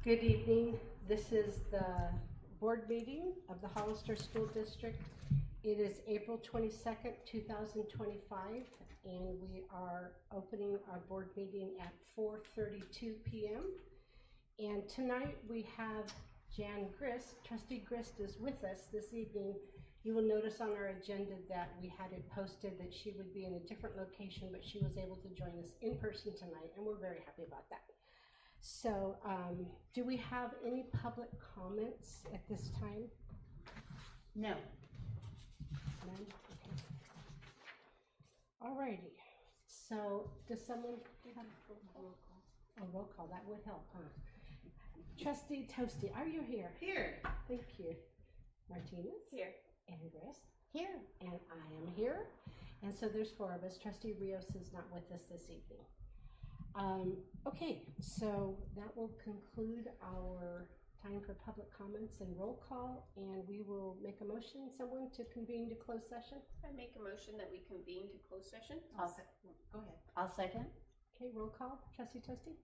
Good evening. This is the board meeting of the Hollister School District. It is April 22nd, 2025, and we are opening our board meeting at 4:32 p.m. And tonight we have Jan Grist. Trustee Grist is with us this evening. You will notice on our agenda that we had it posted that she would be in a different location, but she was able to join us in person tonight, and we're very happy about that. So, do we have any public comments at this time? No. None? Okay. Alrighty. So, does someone have a roll call? A roll call, that would help, huh? Trustee Toasty, are you here? Here. Thank you. Martinez? Here. And Grist? Here. And I am here. And so there's four of us. Trustee Rios is not with us this evening. Okay, so that will conclude our time for public comments and roll call, and we will make a motion, someone to convene to closed session. I make a motion that we convene to closed session. Go ahead. I'll second. Okay, roll call. Trustee Toasty?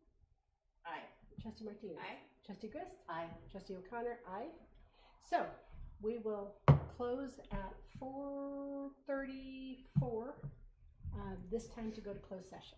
Aye. Trustee Martinez? Aye. Trustee Grist? Aye. Trustee O'Connor? Aye. So we will close at 4:34, this time to go to closed session.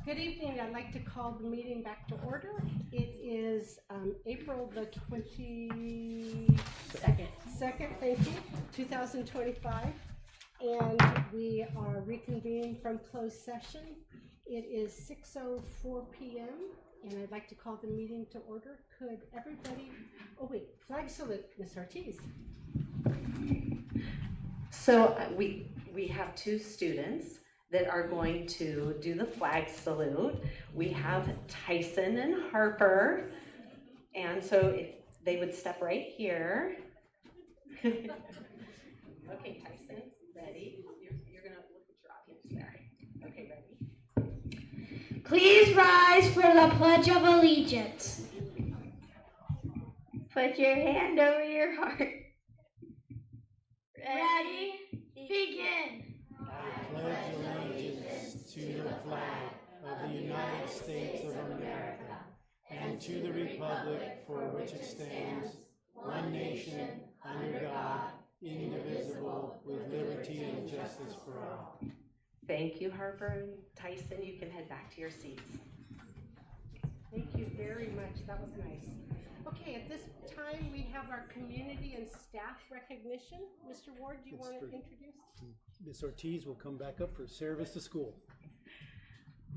Good evening. I'd like to call the meeting back to order. It is April the 22nd, thank you, 2025. And we are reconvening from closed session. It is 6:04 p.m. and I'd like to call the meeting to order. Could everybody, flag salute, Ms. Ortiz. So we have two students that are going to do the flag salute. We have Tyson and Harper. And so if they would step right here. Okay, Tyson, ready? You're gonna look at your audience there. Okay, ready? Please rise for the Pledge of Allegiance. Put your hand over your heart. Ready? Begin. I pledge allegiance to the flag of the United States of America and to the republic for which it stands, one nation, under God, indivisible, with liberty and justice for all. Thank you, Harper and Tyson. You can head back to your seats. Thank you very much. That was nice. Okay, at this time we have our community and staff recognition. Mr. Ward, do you want to introduce? Ms. Ortiz will come back up for service to school.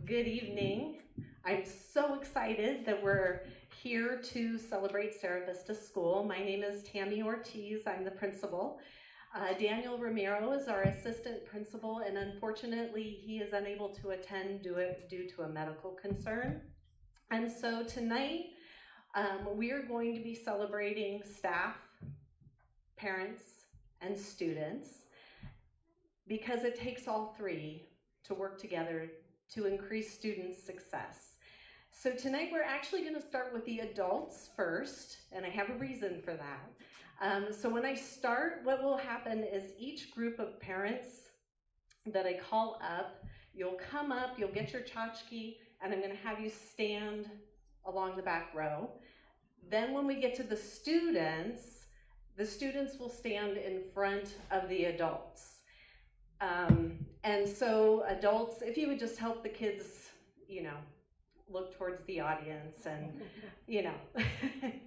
Good evening. I'm so excited that we're here to celebrate Sierra Vista School. My name is Tammy Ortiz. I'm the principal. Daniel Romero is our assistant principal, and unfortunately he is unable to attend due to a medical concern. And so tonight we are going to be celebrating staff, parents, and students, because it takes all three to work together to increase students' success. So tonight we're actually going to start with the adults first, and I have a reason for that. So when I start, what will happen is each group of parents that I call up, you'll come up, you'll get your tchotchke, and I'm going to have you stand along the back row. Then when we get to the students will stand in front of the adults. And so adults, if you would just help the kids, look towards the audience and,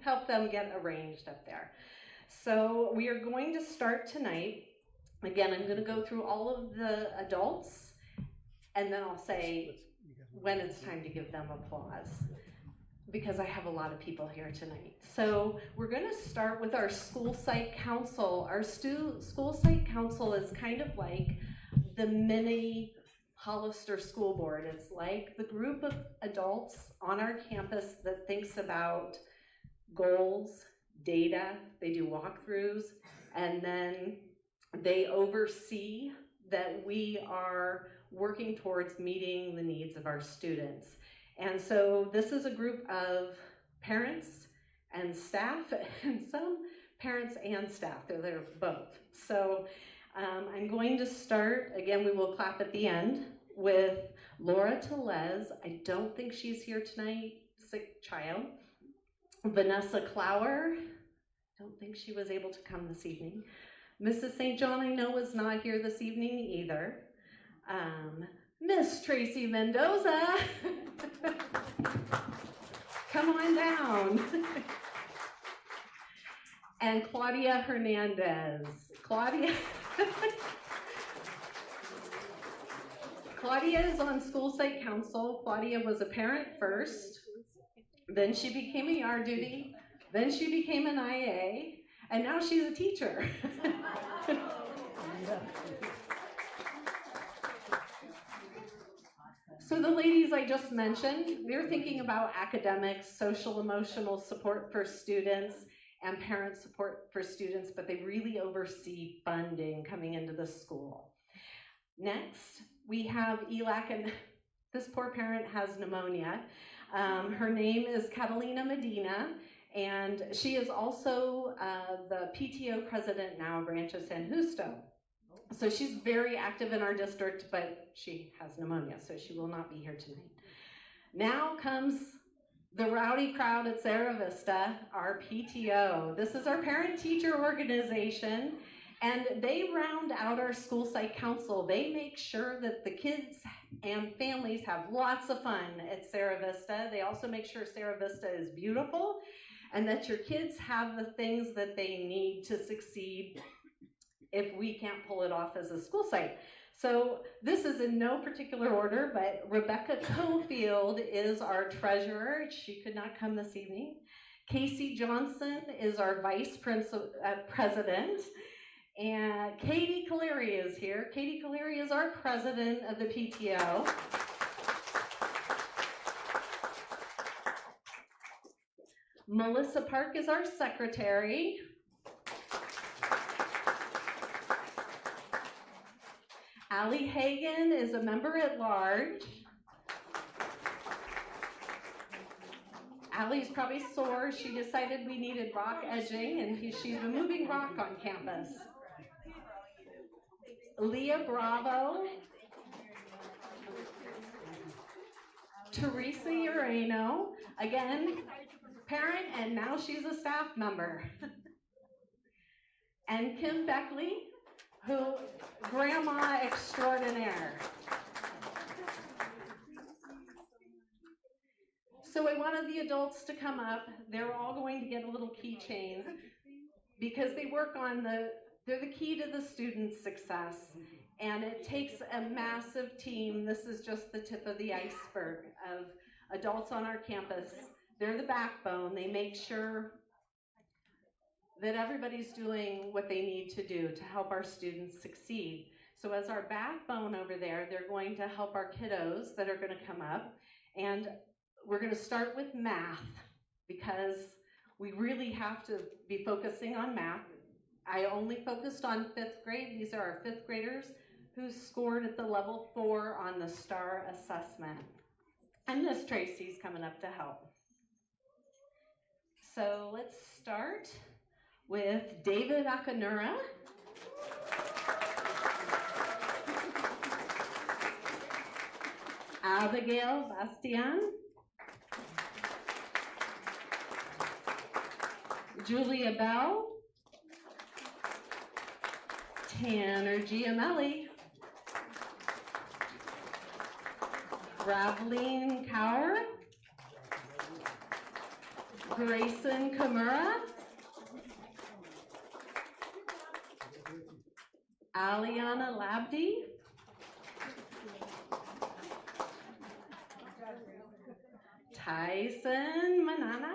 help them get arranged up there. So we are going to start tonight. Again, I'm going to go through all of the adults, and then I'll say when it's time to give them applause, because I have a lot of people here tonight. So we're going to start with our school site council. Our school site council is kind of like the mini Hollister School Board. It's like the group of adults on our campus that thinks about goals, data, they do walkthroughs, and then they oversee that we are working towards meeting the needs of our students. And so this is a group of parents and staff, and some parents and staff, they're both. So I'm going to start, again, we will clap at the end, with Laura Telez. I don't think she's here tonight, sick child. Vanessa Clower, don't think she was able to come this evening. Mrs. St. John, I know, is not here this evening either. Miss Tracy Mendoza, come on down. And Claudia Hernandez. Claudia is on school site council. Claudia was a parent first, then she became a yard duty, then she became an IA, and now she's a teacher. So the ladies I just mentioned, they're thinking about academics, social emotional support for students, and parent support for students, but they really oversee funding coming into the school. Next, we have ELAC, and this poor parent has pneumonia. Her name is Catalina Medina, and she is also the PTO president now, Branch of San Justo. So she's very active in our district, but she has pneumonia, so she will not be here tonight. Now comes the rowdy crowd at Sierra Vista, our PTO. This is our parent-teacher organization, and they round out our school site council. They make sure that the kids and families have lots of fun at Sierra Vista. They also make sure Sierra Vista is beautiful and that your kids have the things that they need to succeed if we can't pull it off as a school site. So this is in no particular order, but Rebecca Cofield is our treasurer. She could not come this evening. Casey Johnson is our vice president. And Katie Caleri is here. Katie Caleri is our president of the PTO. Melissa Park is our secretary. Allie Hagan is a member at large. Allie's probably sore. She decided we needed rock edging, and she's removing rock on campus. Leah Bravo. Teresa Urano, again, parent, and now she's a staff member. And Kim Beckley, who, grandma extraordinaire. So I wanted the adults to come up. They're all going to get a little keychain because they work on they're the key to the students' success. And it takes a massive team. This is just the tip of the iceberg of adults on our campus. They're the backbone. They make sure that everybody's doing what they need to do to help our students succeed. So as our backbone over there, they're going to help our kiddos that are going to come up. And we're going to start with math because we really have to be focusing on math. I only focused on 5th grade. These are our 5th graders who scored at the level 4 on the STAR assessment. And Miss Tracy's coming up to help. So let's start with David Akanura. Abigail Bastian. Julia Bell. Tanner Giamelli. Raveline Kaur. Grayson Kimura. Aliana Labdi. Tyson Manana.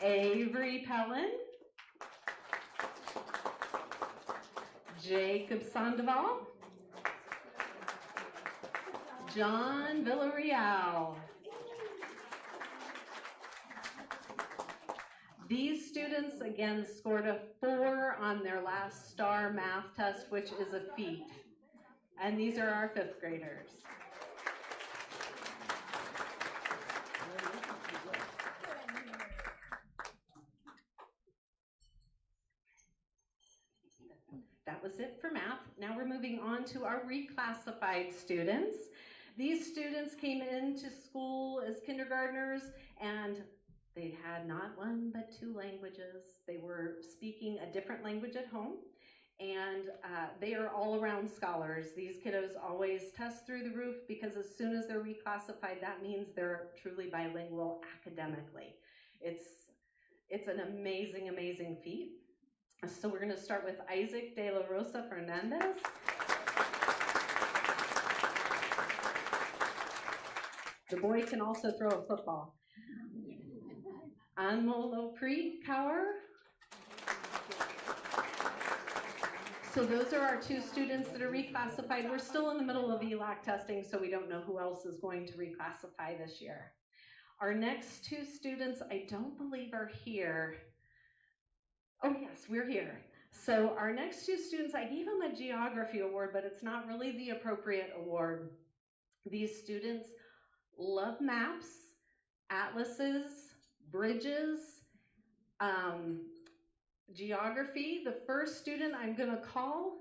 Avery Pellin. Jacob Sandoval. John Villarreal. These students, again, scored a 4 on their last STAR math test, which is a feat. And these are our 5th graders. That was it for math. Now we're moving on to our reclassified students. These students came into school as kindergartners, and they had not 1 but 2 languages. They were speaking a different language at home, and they are all-around scholars. These kiddos always test through the roof because as soon as they're reclassified, that means they're truly bilingual academically. It's an amazing, amazing feat. So we're going to start with Isaac De La Rosa Fernandez. The boy can also throw a football. Anmol Preet Kaur. So those are our 2 students that are reclassified. We're still in the middle of ELAC testing, so we don't know who else is going to reclassify this year. Our next 2 students, I don't believe are here. Oh yes, we're here. So our next 2 students, I gave them a geography award, but it's not really the appropriate award. These students love maps, atlases, bridges, geography. The first student I'm going to call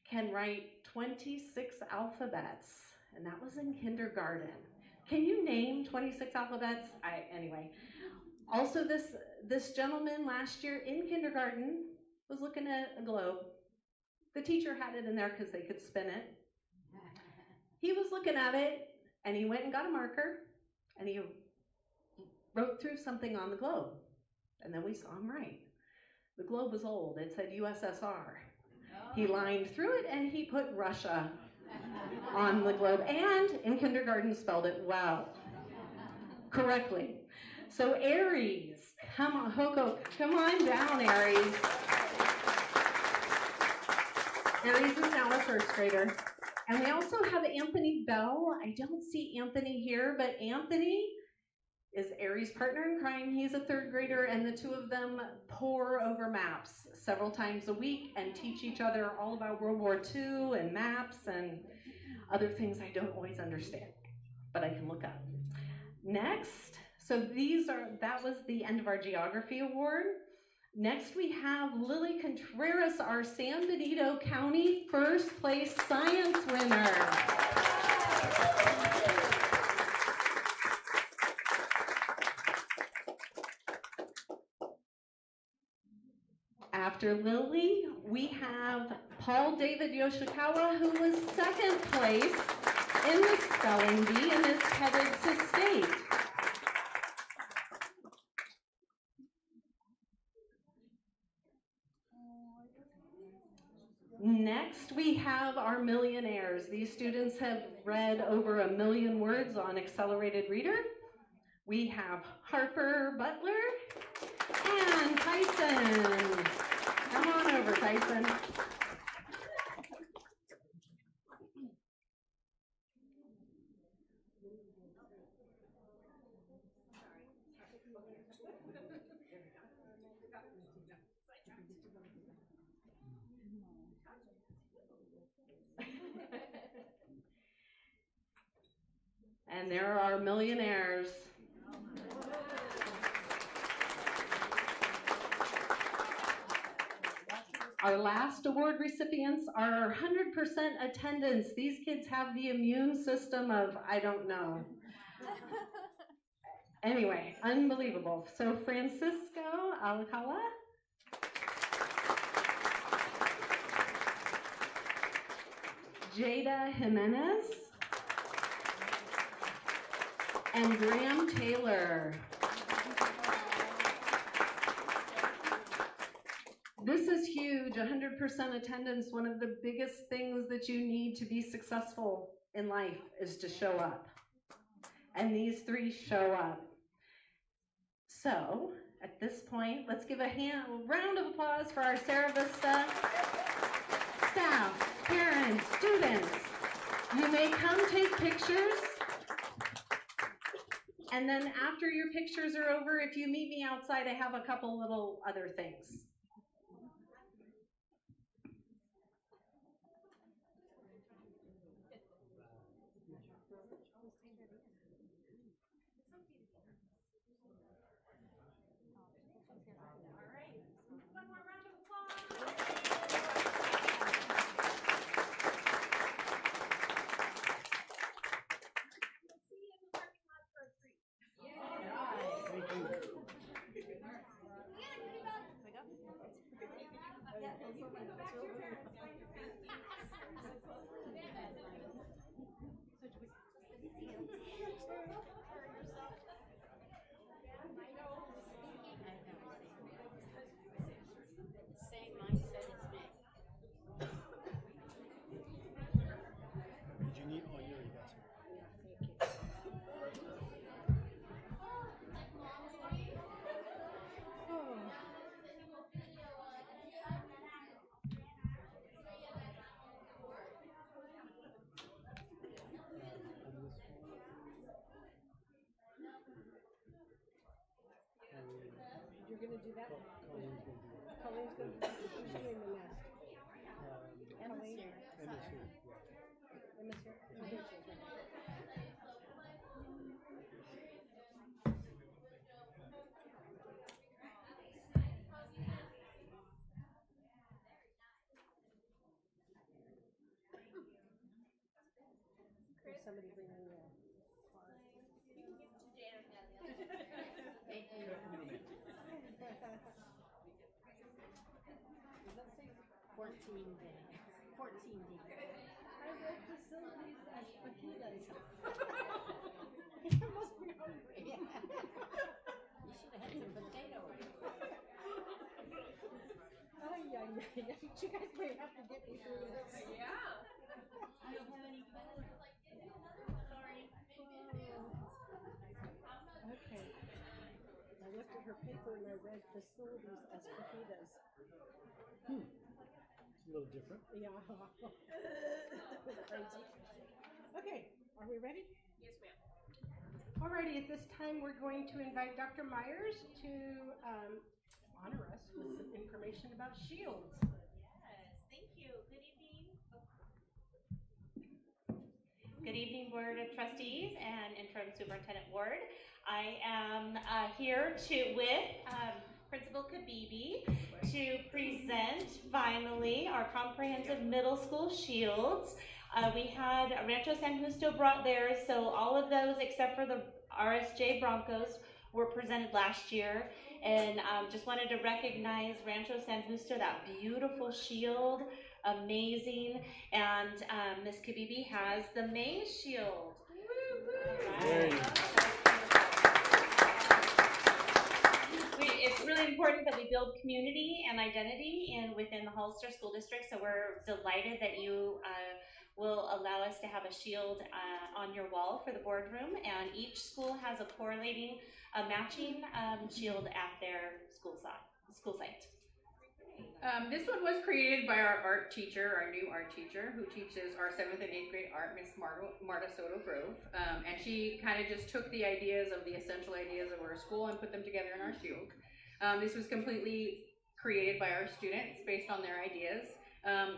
can write 26 alphabets, and that was in kindergarten. Can you name 26 alphabets? Anyway. Also, this gentleman last year in kindergarten was looking at a globe. The teacher had it in there because they could spin it. He was looking at it, and he went and got a marker, and he wrote through something on the globe. And then we saw him write. The globe was old. It said USSR. He lined through it, and he put Russia on the globe, and in kindergarten spelled it well, correctly. So Aries, come on, Hoko, come on down, Aries. Aries is now a first grader. And we also have Anthony Bell. I don't see Anthony here, but Anthony is Aries' partner in crime. He's a third grader, and the two of them pore over maps several times a week and teach each other all about World War II and maps and other things I don't always understand, but I can look up. Next, so that was the end of our geography award. Next we have Lily Contreras, our San Benito County first place science winner. After Lily, we have Paul David Yoshikawa, who was second place in the spelling bee and is headed to state. Next, we have our millionaires. These students have read over 1 million words on Accelerated Reader. We have Harper Butler and Tyson. Come on over, Tyson. And there are our millionaires. Our last award recipients are 100% attendance. These kids have the immune system of, I don't know. Anyway, unbelievable. So Francisco Alcala. Jada Jimenez. And Graham Taylor. This is huge, 100% attendance. One of the biggest things that you need to be successful in life is to show up. And these three show up. So, at this point, let's give a round of applause for our Sierra Vista staff, parents, students. You may come take pictures. And then after your pictures are over, if you meet me outside, I have a couple little other things. Same mindset as me. Did you need all your You're gonna do that? Colleen's gonna do that. Who's doing the nest? Emma's here. Emma's here? Oh, there she is, right. There's somebody bringing the car. Thank you. 14 days. 14 degree. I read facilities as fajitas. I must be hungry. You should have had some potatoes. Ay, ay, ay, ay. You guys may have to get me through this. Yeah. I don't have any food. Sorry. Okay. I looked at her paper and I read facilities as fajitas. It's a little different. Yeah. Crazy. Okay, are we ready? Yes, ma'am. Alrighty, at this time, we're going to invite Dr. Myers to honor us with some information about SHIELDS. Yes, thank you. Good evening. Good evening, Board of Trustees and Interim Superintendent Ward. I am here with Principal Kabibi to present finally our comprehensive middle school SHIELDS. We had Rancho San Justo brought theirs, so all of those except for the RSJ Broncos were presented last year. And just wanted to recognize Rancho San Justo, that beautiful shield, amazing. And Ms. Kabibi has the maize shield. Yay. It's really important that we build community and identity within the Hollister School District, so we're delighted that you will allow us to have a shield on your wall for the boardroom, and each school has a correlating, matching shield at their school site. This one was created by our art teacher, our new art teacher, who teaches our 7th and 8th grade art, Miss Marta Soto Grove. And she kind of just took the ideas of the essential ideas of our school and put them together in our shield. This was completely created by our students based on their ideas.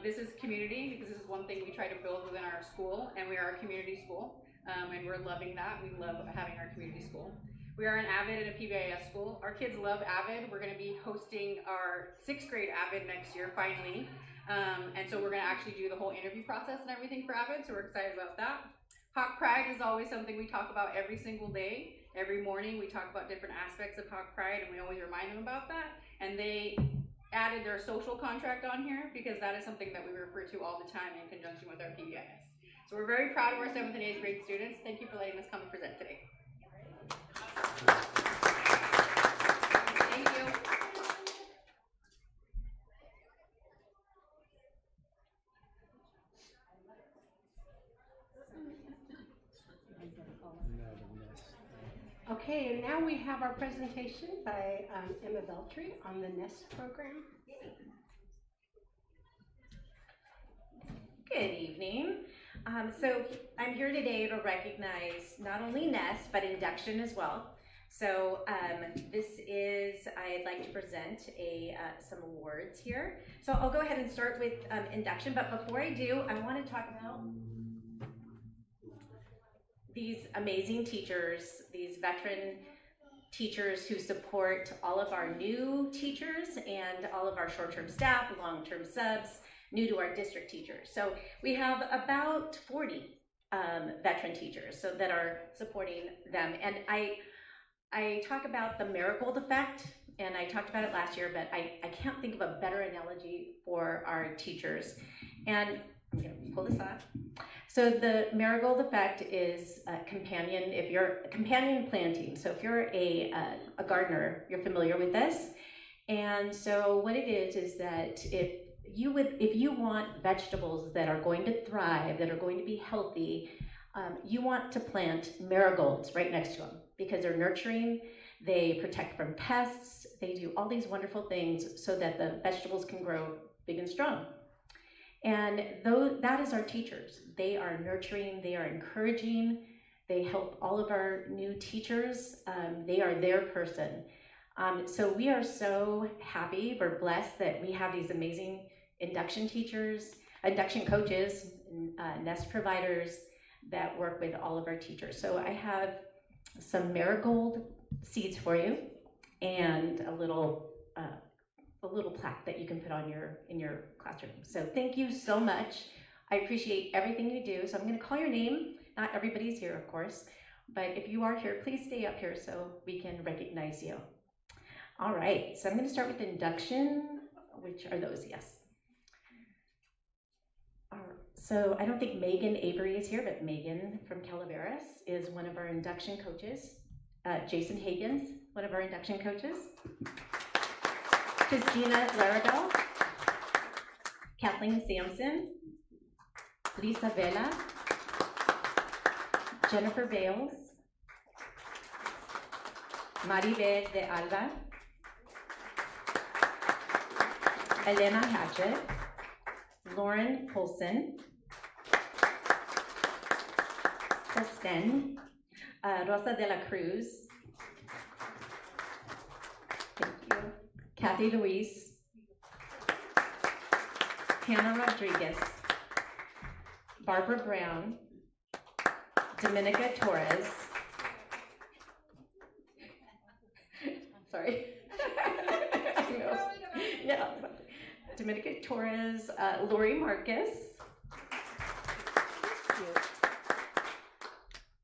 This is community, because this is one thing we try to build within our school, and we are a community school, and we're loving that. We love having our community school. We are an AVID and a PBIS school. Our kids love AVID. We're going to be hosting our 6th grade AVID next year, finally. And so we're going to actually do the whole interview process and everything for AVID, so we're excited about that. Hawk Pride is always something we talk about every single day. Every morning we talk about different aspects of Hawk Pride, and we always remind them about that. And they added their social contract on here because that is something that we refer to all the time in conjunction with our PBIS. So we're very proud of our 7th and 8th grade students. Thank you for letting us come and present today. Thank you. Okay, and now we have our presentation by Emma Beltry on the NEST program. Good evening. So I'm here today to recognize not only NEST, but induction as well. So I'd like to present some awards here. So I'll go ahead and start with induction, but before I do, I want to talk about these amazing teachers, these veteran teachers who support all of our new teachers and all of our short-term staff, long-term subs, new to our district teachers. So we have about 40 veteran teachers that are supporting them. And I talk about the marigold effect, and I talked about it last year, but I can't think of a better analogy for our teachers. And I'm gonna pull this off. So the marigold effect is a companion planting. So if you're a gardener, you're familiar with this. And so what it is that if you want vegetables that are going to thrive, that are going to be healthy, you want to plant marigolds right next to them because they're nurturing, they protect from pests, they do all these wonderful things so that the vegetables can grow big and strong. And that is our teachers. They are nurturing, they are encouraging, they help all of our new teachers. They are their person. So we are so happy, we're blessed that we have these amazing induction teachers, induction coaches, NEST providers that work with all of our teachers. So I have some marigold seeds for you and a little plaque that you can put on in your classroom. So thank you so much. I appreciate everything you do. So I'm going to call your name. Not everybody's here, of course, but if you are here, please stay up here so we can recognize you. All right, so I'm going to start with induction, which are those, yes. So I don't think Megan Avery is here, but Megan from Calaveras is one of our induction coaches. Jason Higgins, one of our induction coaches. Christina Larabelle, Kathleen Sampson, Lisa Vela, Jennifer Bales, Maribel de Alba, Elena Hatchett, Lauren Polson, Rosa de la Cruz, thank you, Kathy Luis, Hannah Rodriguez, Barbara Brown, Dominica Torres, sorry, I know. Yeah. Dominica Torres, Lori Marcus,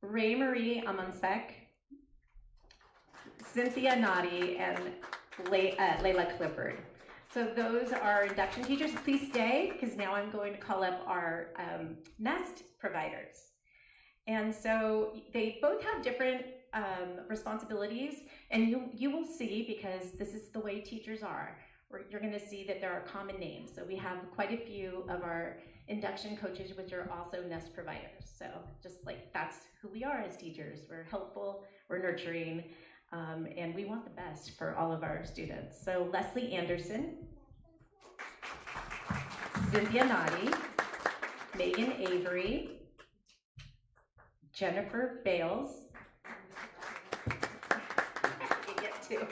Ray Marie Amansek, Cynthia Nadi, and Layla Clifford. So those are induction teachers. Please stay, because now I'm going to call up our NEST providers. And so they both have different responsibilities, and you will see, because this is the way teachers are, you're going to see that there are common names. So we have quite a few of our induction coaches, which are also NEST providers. So just like that's who we are as teachers. We're helpful, we're nurturing, and we want the best for all of our students. So Leslie Anderson, Cynthia Nadi, Megan Avery, Jennifer Bales, you get two.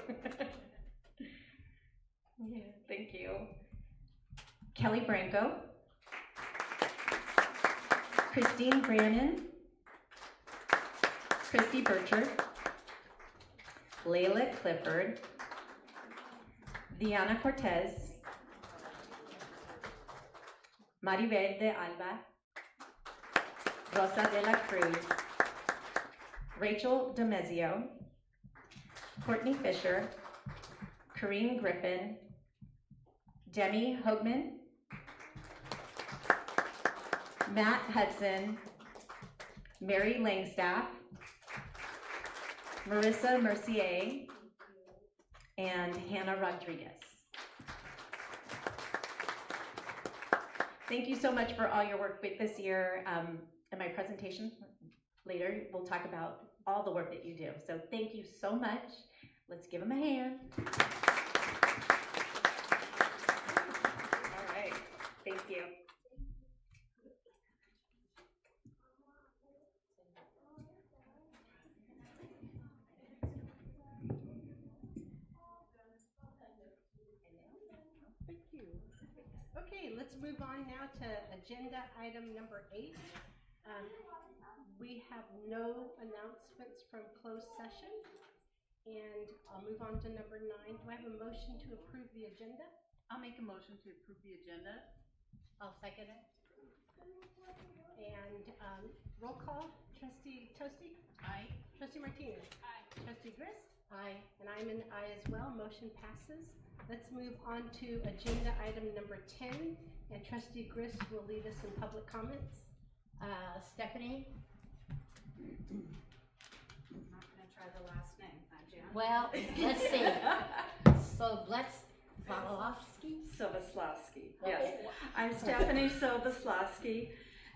Yeah, thank you. Kelly Branco, Christine Brannon, Christy Burchard, Layla Clifford, Diana Cortez, Maribel de Alba, Rosa de la Cruz, Rachel Demezio, Courtney Fisher, Corinne Griffin, Demi Hoagman, Matt Hudson, Mary Langstaff, Marissa Mercier, and Hannah Rodriguez. Thank you so much for all your work with this year. In my presentation later, we'll talk about all the work that you do. So thank you so much. Let's give them a hand. All right, thank you. Thank you. Okay, let's move on now to agenda item number 8. We have no announcements from closed session, and I'll move on to number 9. Do I have a motion to approve the agenda? I'll make a motion to approve the agenda. I'll second it. And roll call, Trustee Toasty? Aye. Trustee Martinez? Aye. Trustee Grist? Aye. And I'm an aye as well. Motion passes. Let's move on to agenda item number 10, and Trustee Grist will lead us in public comments. Stephanie? I'm not gonna try the last name, huh, Jan? Well, let's see. So let's, Valovsky? Silvaslawski, yes. I'm Stephanie Silvaslawski,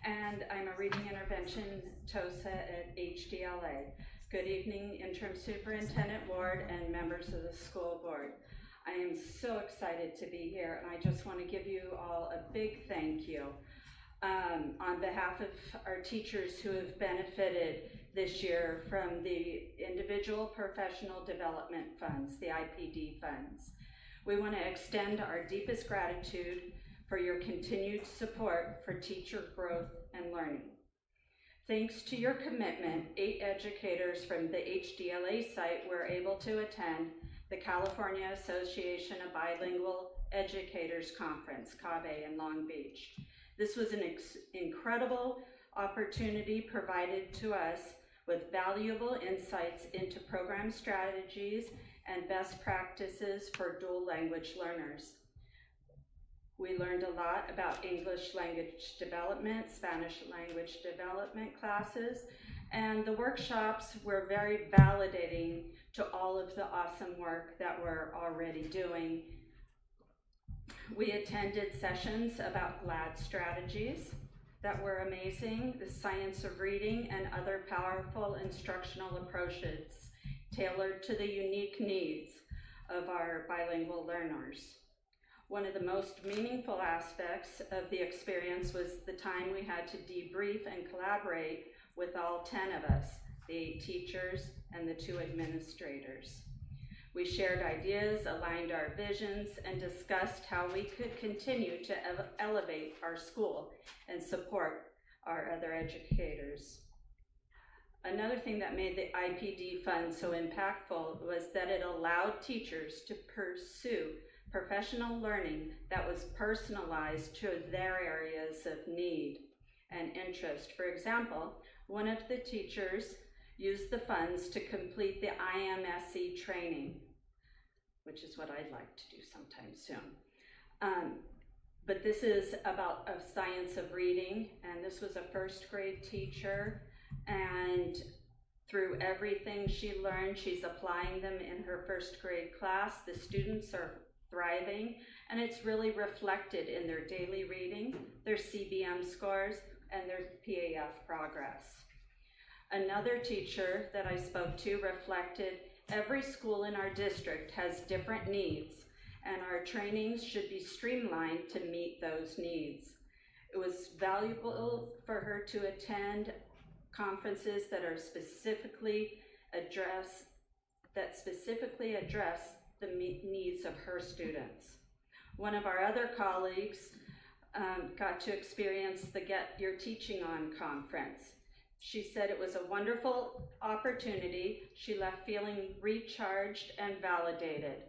and I'm a reading intervention TOSA at HDLA. Good evening, Interim Superintendent Ward and members of the school board. I am so excited to be here, and I just want to give you all a big thank you on behalf of our teachers who have benefited this year from the Individual Professional Development Funds, the IPD funds. We want to extend our deepest gratitude for your continued support for teacher growth and learning. Thanks to your commitment, 8 educators from the HDLA site were able to attend the California Association of Bilingual Educators Conference, CABE, in Long Beach. This was an incredible opportunity provided to us with valuable insights into program strategies and best practices for dual language learners. We learned a lot about English language development, Spanish language development classes, and the workshops were very validating to all of the awesome work that we're already doing. We attended sessions about GLAD strategies that were amazing, the science of reading, and other powerful instructional approaches tailored to the unique needs of our bilingual learners. One of the most meaningful aspects of the experience was the time we had to debrief and collaborate with all 10 of us, the 8 teachers and the 2 administrators. We shared ideas, aligned our visions, and discussed how we could continue to elevate our school and support our other educators. Another thing that made the IPD Fund so impactful was that it allowed teachers to pursue professional learning that was personalized to their areas of need and interest. For example, one of the teachers used the funds to complete the IMSE training, which is what I'd like to do sometime soon. But this is about a science of reading, and this was a first grade teacher, and through everything she learned, she's applying them in her first grade class. The students are thriving, and it's really reflected in their daily reading, their CBM scores, and their PAF progress. Another teacher that I spoke to reflected every school in our district has different needs, and our trainings should be streamlined to meet those needs. It was valuable for her to attend conferences that specifically address the needs of her students. One of our other colleagues got to experience the Get Your Teaching On conference. She said it was a wonderful opportunity. She left feeling recharged and validated.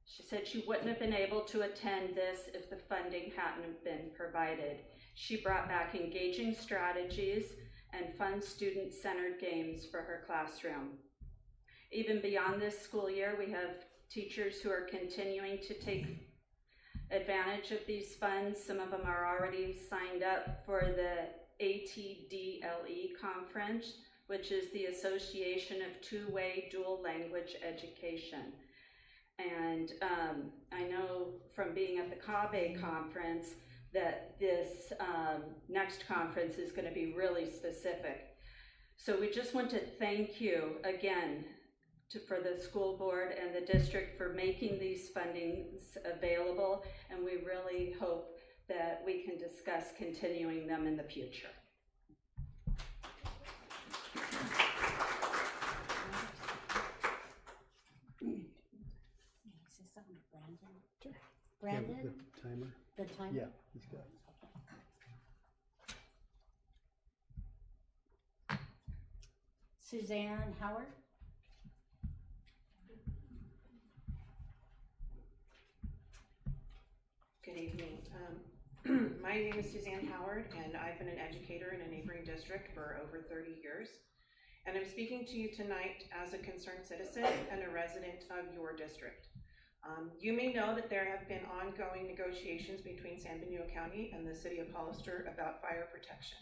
She said she wouldn't have been able to attend this if the funding hadn't been provided. She brought back engaging strategies and fun student-centered games for her classroom. Even beyond this school year, we have teachers who are continuing to take advantage of these funds. Some of them are already signed up for the ATDLE conference, which is the Association of Two-Way Dual Language Education. And I know from being at the CABE conference that this next conference is going to be really specific. So we just want to thank you again for the school board and the district for making these fundings available, and we really hope that we can discuss continuing them in the future. Brandon? Yeah, the timer. The timer? Yeah, he's got it. Suzanne Howard? Good evening. My name is Suzanne Howard, and I've been an educator in a neighboring district for over 30 years. And I'm speaking to you tonight as a concerned citizen and a resident of your district. You may know that there have been ongoing negotiations between San Benito County and the City of Hollister about fire protection.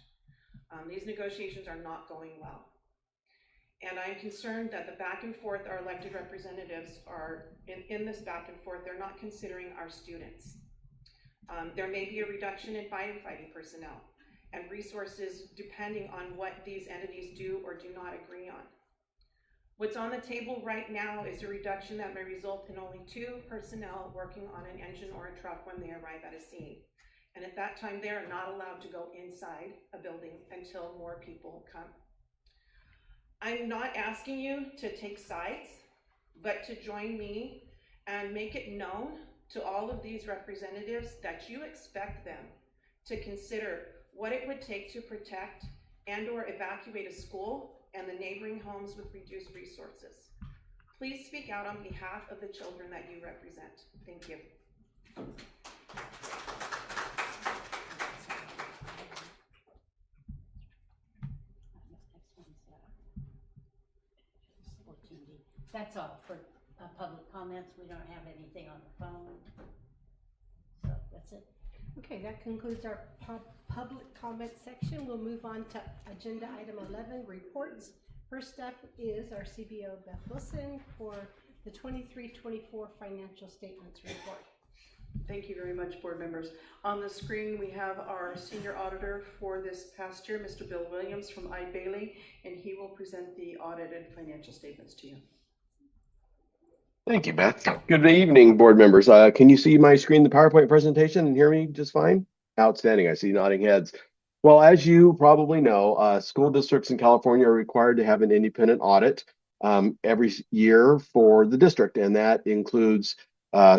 These negotiations are not going well. And I'm concerned that the back and forth our elected representatives are, in this back and forth, they're not considering our students. There may be a reduction in firefighting personnel and resources depending on what these entities do or do not agree on. What's on the table right now is a reduction that may result in only 2 personnel working on an engine or a truck when they arrive at a scene. And at that time, they are not allowed to go inside a building until more people come. I'm not asking you to take sides, but to join me and make it known to all of these representatives that you expect them to consider what it would take to protect and or evacuate a school and the neighboring homes with reduced resources. Please speak out on behalf of the children that you represent. Thank you. That's all for public comments. We don't have anything on the phone. So That's it. Okay, that concludes our public comment section. We'll move on to agenda item 11, reports. First up is our CBO, Beth Wilson, for the 23-24 financial statements report. Thank you very much, board members. On the screen, we have our senior auditor for this past year, Mr. Bill Williams from Eide Bailly, and he will present the audited financial statements to you. Thank you, Beth. Good evening, board members. Can you see my screen, the PowerPoint presentation, and hear me just fine? Outstanding. I see nodding heads. Well, as you probably know, school districts in California are required to have an independent audit every year for the district, and that includes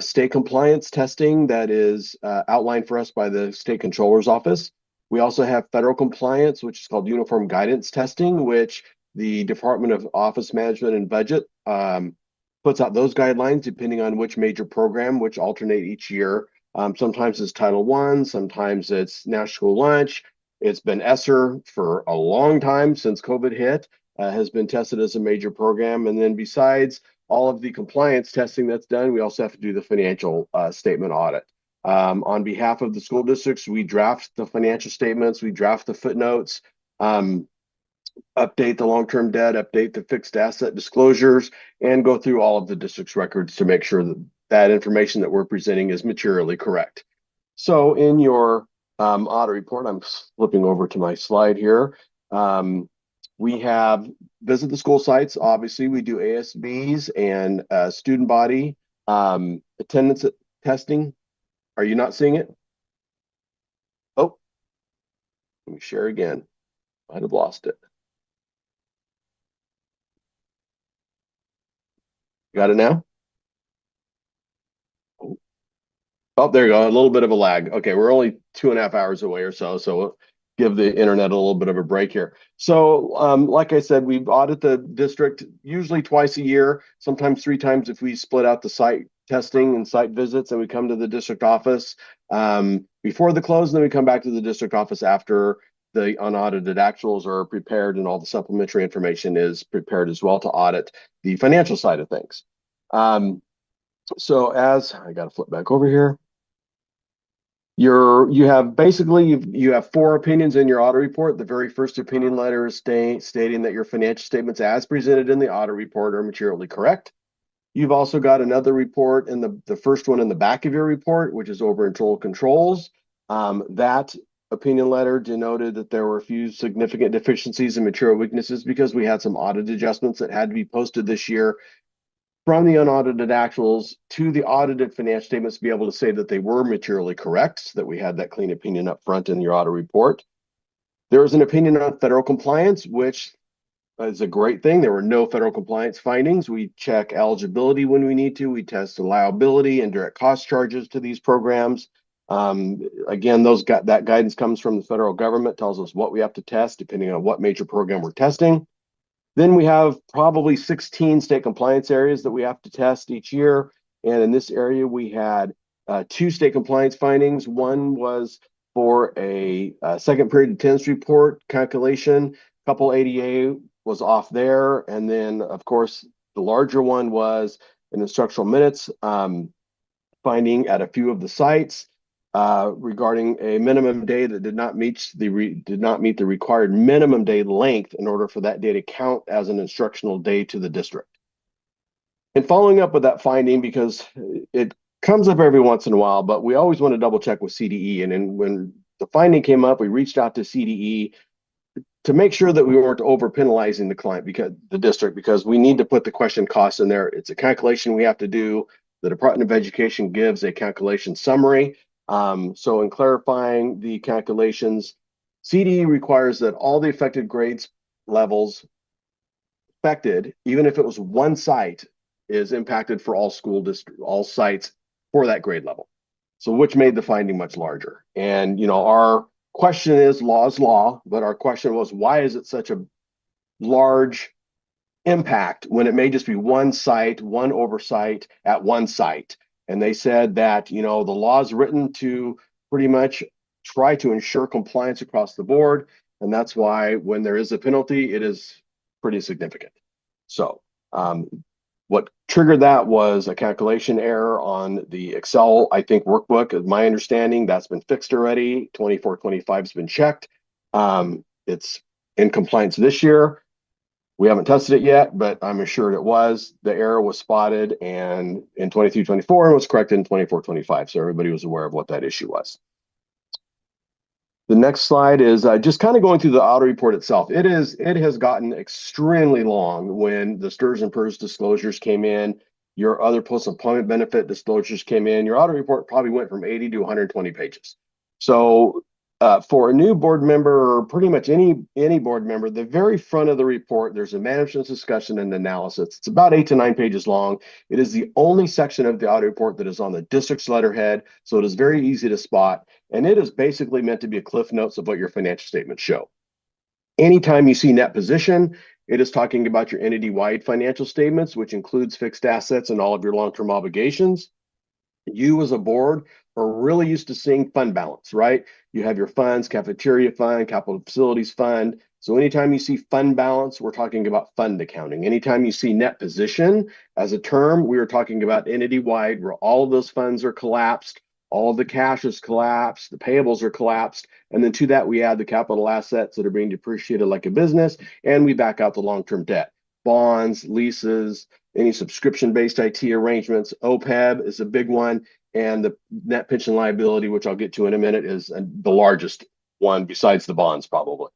state compliance testing that is outlined for us by the state controller's office. We also have federal compliance, which is called uniform guidance testing, which the Department of Office Management and Budget puts out those guidelines depending on which major program, which alternate each year. Sometimes it's Title I, sometimes it's National Lunch. It's been ESSER for a long time since COVID hit, has been tested as a major program. And then besides all of the compliance testing that's done, we also have to do the financial statement audit. On behalf of the school districts, we draft the financial statements, we draft the footnotes, update the long-term debt, update the fixed asset disclosures, and go through all of the district's records to make sure that that information that we're presenting is materially correct. So in your audit report, I'm flipping over to my slide here. We have visit the school sites. Obviously, we do ASBs and student body attendance testing. Are you not seeing it? Oh, let me share again. Might have lost it. Got it now? Oh, there you go. A little bit of a lag. Okay, we're only 2.5 hours away or so, so we'll give the internet a little bit of a break here. So, like I said, we audit the district usually twice a year, sometimes 3 times if we split out the site testing and site visits, and we come to the district office before the close, and then we come back to the district office after the unaudited actuals are prepared and all the supplementary information is prepared as well to audit the financial side of things. So as I got to flip back over here, you have 4 opinions in your audit report. The very first opinion letter is stating that your financial statements as presented in the audit report are materially correct. You've also got another report in the first one in the back of your report, which is over internal controls. That opinion letter denoted that there were a few significant deficiencies and material weaknesses because we had some audit adjustments that had to be posted this year from the unaudited actuals to the audited financial statements to be able to say that they were materially correct, so that we had that clean opinion up front in your audit report. There was an opinion on federal compliance, which is a great thing. There were no federal compliance findings. We check eligibility when we need to. We test the liability and direct cost charges to these programs. Again, that guidance comes from the federal government, tells us what we have to test depending on what major program we're testing. Then we have probably 16 state compliance areas that we have to test each year. And in this area, we had 2 state compliance findings. One was for a second period attendance report calculation. Couple ADA was off there. And then, of course, the larger one was an instructional minutes finding at a few of the sites regarding a minimum day that did not meet the required minimum day length in order for that day to count as an instructional day to the district. And following up with that finding, because it comes up every once in a while, but we always want to double check with CDE. And then when the finding came up, we reached out to CDE to make sure that we weren't over penalizing the client, the district, because we need to put the question cost in there. It's a calculation we have to do. The Department of Education gives a calculation summary. So in clarifying the calculations, CDE requires that all the affected grades levels affected, even if it was one site, is impacted for all all sites for that grade level. So which made the finding much larger. And our question is, law is law, but our question was, why is it such a large impact when it may just be one site, one oversight at one site? And they said that, the law is written to pretty much try to ensure compliance across the board. And that's why when there is a penalty, it is pretty significant. So what What triggered that was a calculation error on the Excel, I think, workbook, is my understanding. That's been fixed already. 24-25 has been checked. It's in compliance this year. We haven't tested it yet, but I'm assured it was. The error was spotted and in 23-24 and was corrected in 24-25. So everybody was aware of what that issue was. The next slide is just kind of going through the audit report itself. It has gotten extremely long when the STRS and PERS disclosures came in, your other post-employment benefit disclosures came in. Your audit report probably went from 80 to 120 pages. So for a new board member, or pretty much any board member, the very front of the report, there's a management discussion and analysis. It's about 8 to 9 pages long. It is the only section of the audit report that is on the district's letterhead, so it is very easy to spot. And it is basically meant to be a cliff notes of what your financial statements show. Anytime you see net position, it is talking about your entity-wide financial statements, which includes fixed assets and all of your long-term obligations. You as a board are really used to seeing fund balance, right? You have your funds, cafeteria fund, capital facilities fund. So anytime you see fund balance, we're talking about fund accounting. Anytime you see net position as a term, we are talking about entity-wide, where all of those funds are collapsed. All of the cash is collapsed, the payables are collapsed, and then to that we add the capital assets that are being depreciated like a business, and we back out the long-term debt. Bonds, leases, any subscription-based IT arrangements. OPEB is a big one, and the net pension liability, which I'll get to in a minute, is the largest one besides the bonds probably.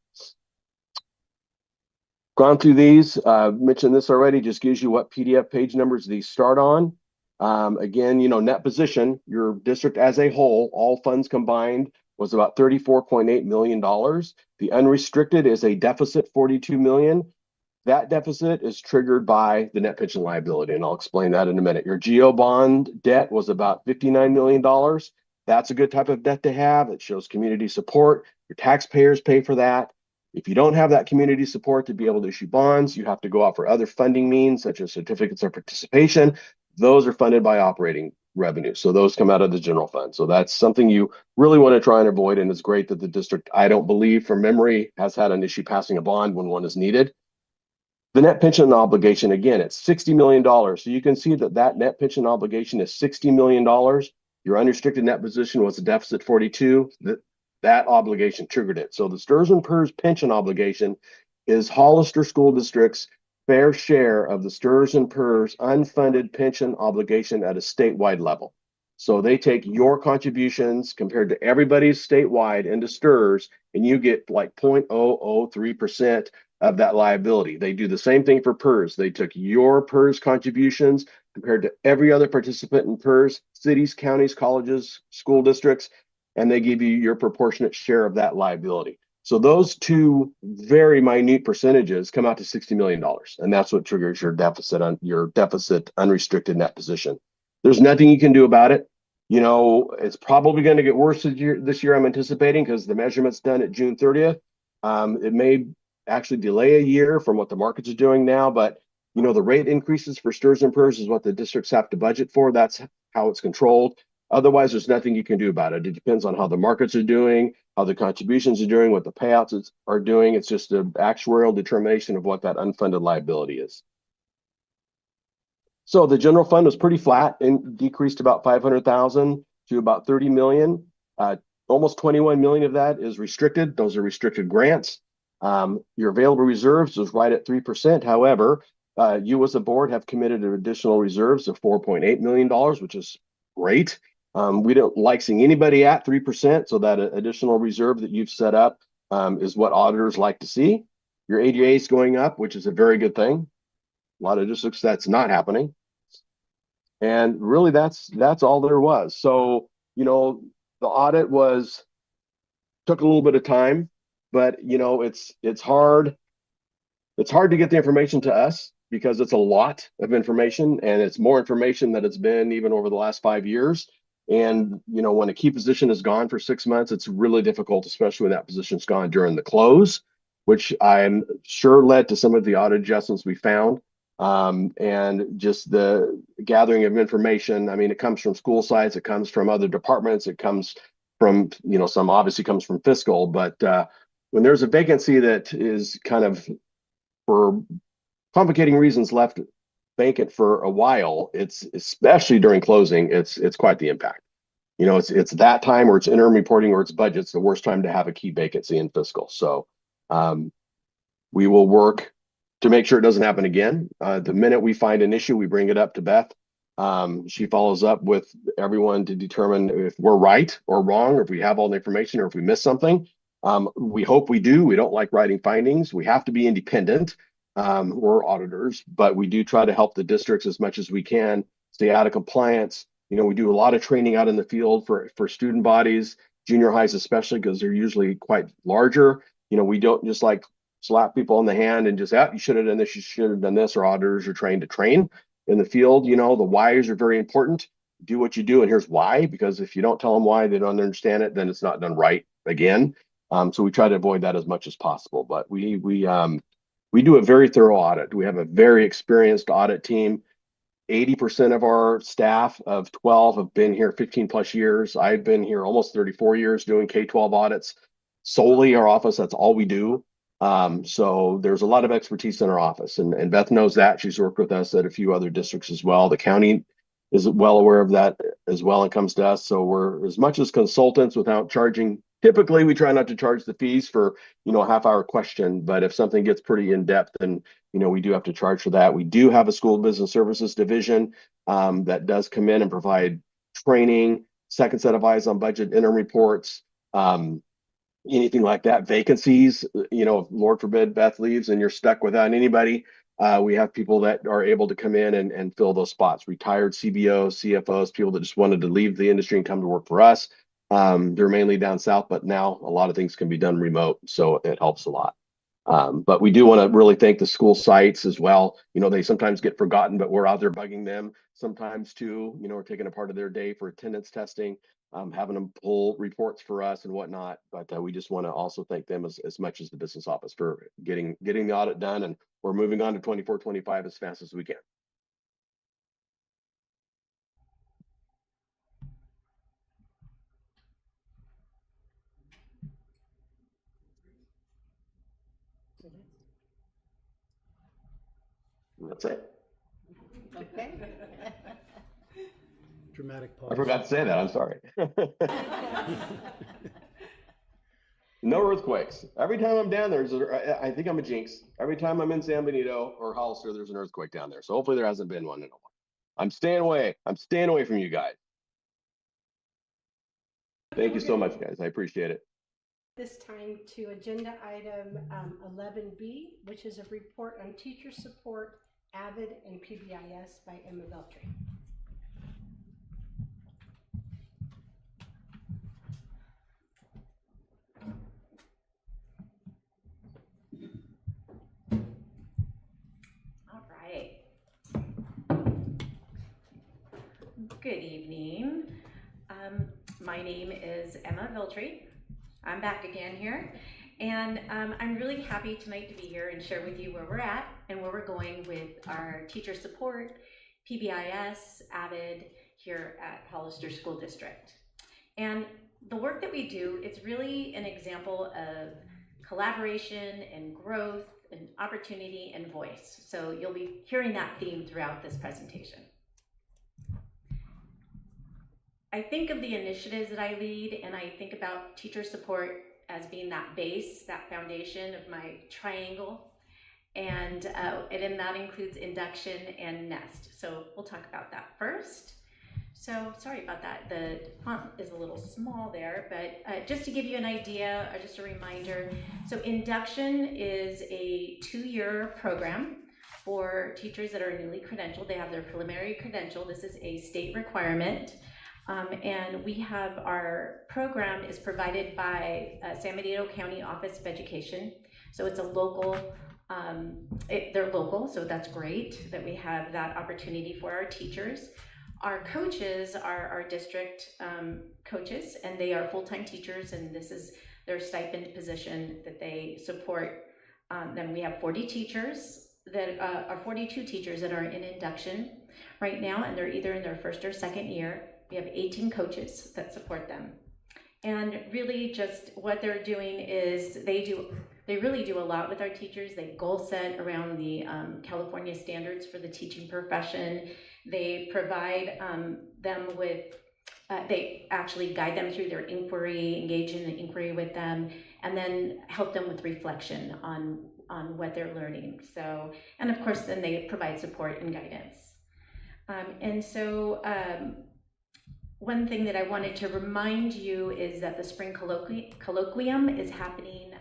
Gone through these, mentioned this already, just gives you what PDF page numbers these start on. Again, net position, your district as a whole, all funds combined, was about $34.8 million. The unrestricted is a deficit, $42 million. That deficit is triggered by the net pension liability, and I'll explain that in a minute. Your GO bond debt was about $59 million. That's a good type of debt to have. It shows community support. Your taxpayers pay for that. If you don't have that community support to be able to issue bonds, you have to go out for other funding means, such as certificates of participation. Those are funded by operating revenue. So those come out of the general fund. So that's something you really want to try and avoid. And it's great that the district, I don't believe from memory, has had an issue passing a bond when one is needed. The net pension obligation, again, it's $60 million. So you can see that that net pension obligation is $60 million. Your unrestricted net position was a deficit 42. That obligation triggered it. So the STRS and PERS pension obligation is Hollister School District's fair share of the STRS and PERS unfunded pension obligation at a statewide level. So they take your contributions compared to everybody's statewide into STRS, and you get like 0.003% of that liability. They do the same thing for PERS. They took your PERS contributions compared to every other participant in PERS, cities, counties, colleges, school districts, and they give you your proportionate share of that liability. So those two very minute percentages come out to $60 million, and that's what triggers your deficit unrestricted net position. There's nothing you can do about it. It's probably going to get worse this year, I'm anticipating, because the measurement's done at June 30th. It may actually delay a year from what the markets are doing now, but the rate increases for STRS and PERS is what the districts have to budget for. That's how it's controlled. Otherwise, there's nothing you can do about it. It depends on how the markets are doing, how the contributions are doing, what the payouts are doing. It's just an actuarial determination of what that unfunded liability is. So the general fund was pretty flat and decreased about $500,000 to about $30 million. Almost $21 million of that is restricted. Those are restricted grants. Your available reserves was right at 3%. However, you as a board have committed additional reserves of $4.8 million, which is great. We don't like seeing anybody at 3%, so that additional reserve that you've set up is what auditors like to see. Your ADA is going up, which is a very good thing. A lot of districts, that's not happening. And really, that's all there was. So, the audit took a little bit of time, but it's hard. It's hard to get the information to us because it's a lot of information, and it's more information than it's been even over the last 5 years. And, when a key position is gone for 6 months, it's really difficult, especially when that position's gone during the close, which I'm sure led to some of the audit adjustments we found. And just the gathering of information. I mean, it comes from school sites, it comes from other departments, it comes from, some obviously comes from fiscal, but when there's a vacancy that is kind of, for complicating reasons, left vacant for a while, it's especially during closing, it's quite the impact. You know, it's that time where it's interim reporting or it's budgets, the worst time to have a key vacancy in fiscal. So we will work to make sure it doesn't happen again. The minute we find an issue, we bring it up to Beth. She follows up with everyone to determine if we're right or wrong, or if we have all the information, or if we miss something. We hope we do. We don't like writing findings. We have to be independent. We're auditors, but we do try to help the districts as much as we can stay out of compliance. You know, we do a lot of training out in the field for student bodies, junior highs especially, because they're usually quite larger. You know, we don't just like slap people on the hand and just, you should have done this, you should have done this. Our auditors are trained to train in the field. You know, the whys are very important. Do what you do, and here's why, because if you don't tell them why, they don't understand it, then it's not done right again. So we try to avoid that as much as possible, but we do a very thorough audit. We have a very experienced audit team. 80% of our staff of 12 have been here 15 plus years. I've been here almost 34 years doing K-12 audits. Solely our office, that's all we do. So there's a lot of expertise in our office, and Beth knows that. She's worked with us at a few other districts as well. The county is well aware of that as well and comes to us. So we're, as much as consultants, without charging. Typically, we try not to charge the fees for, you know, a half-hour question, but if something gets pretty in-depth, then, you know, we do have to charge for that. We do have a school business services division that does come in and provide training, second set of eyes on budget, interim reports, anything like that, vacancies. You know, if Lord forbid Beth leaves and you're stuck without anybody, we have people that are able to come in and fill those spots. Retired CBOs, CFOs, people that just wanted to leave the industry and come to work for us. They're mainly down south, but now a lot of things can be done remote, so it helps a lot. But we do want to really thank the school sites as well. You know, they sometimes get forgotten, but we're out there bugging them sometimes too. You know, we're taking a part of their day for attendance testing, having them pull reports for us and whatnot. But we just want to also thank them as much as the business office for getting the audit done, and we're moving on to 24-25 as fast as we can. That's it. Okay. Dramatic pause. I forgot to say that. I'm sorry. No earthquakes. Every time I'm down there, I think I'm a jinx. Every time I'm in San Benito or Hollister, there's an earthquake down there. So hopefully there hasn't been one in a while. I'm staying away. I'm staying away from you guys. Thank you so much, guys. I appreciate it. This time to agenda item 11B, which is a report on teacher support, AVID, and PBIS by Emma Veltri. All right. Good evening. My name is Emma Veltri. I'm back again here, and I'm really happy tonight to be here and share with you where we're at and where we're going with our teacher support, PBIS, AVID here at Hollister School District. And the work that we do, it's really an example of collaboration and growth and opportunity and voice. So you'll be hearing that theme throughout this presentation. I think of the initiatives that I lead, and I think about teacher support as being that base, that foundation of my triangle, and that includes induction and nest. So we'll talk about that first. So sorry about that, the font is a little small there, but just to give you an idea, just a reminder, so induction is a 2-year program for teachers that are newly credentialed. They have their preliminary credential. This is a state requirement. And we have our program is provided by San Benito County Office of Education. So it's a local, they're local, so that's great that we have that opportunity for our teachers. Our coaches are our district coaches, and they are full-time teachers, and this is their stipend position that they support. Then we have 40 teachers that are 42 teachers that are in induction right now, and they're either in their first or second year. We have 18 coaches that support them. And really just what they're doing is they do They really do a lot with our teachers. They goal set around the California standards for the teaching profession. They provide them with, they actually guide them through their inquiry, engage in the inquiry with them, and then help them with reflection on what they're learning. So, and of course, then they provide support and guidance. One thing that I wanted to remind you is that the spring colloquium is happening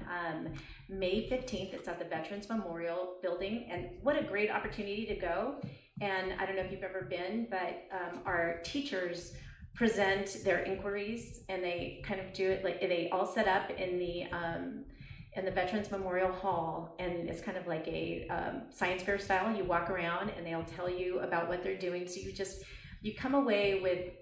May 15th. It's at the Veterans Memorial Building, and what a great opportunity to go. And I don't know if you've ever been, but our teachers present their inquiries, and they kind of do it like they all set up in the Veterans Memorial Hall, and it's kind of like a science fair style. You walk around and they'll tell you about what they're doing. So you come away with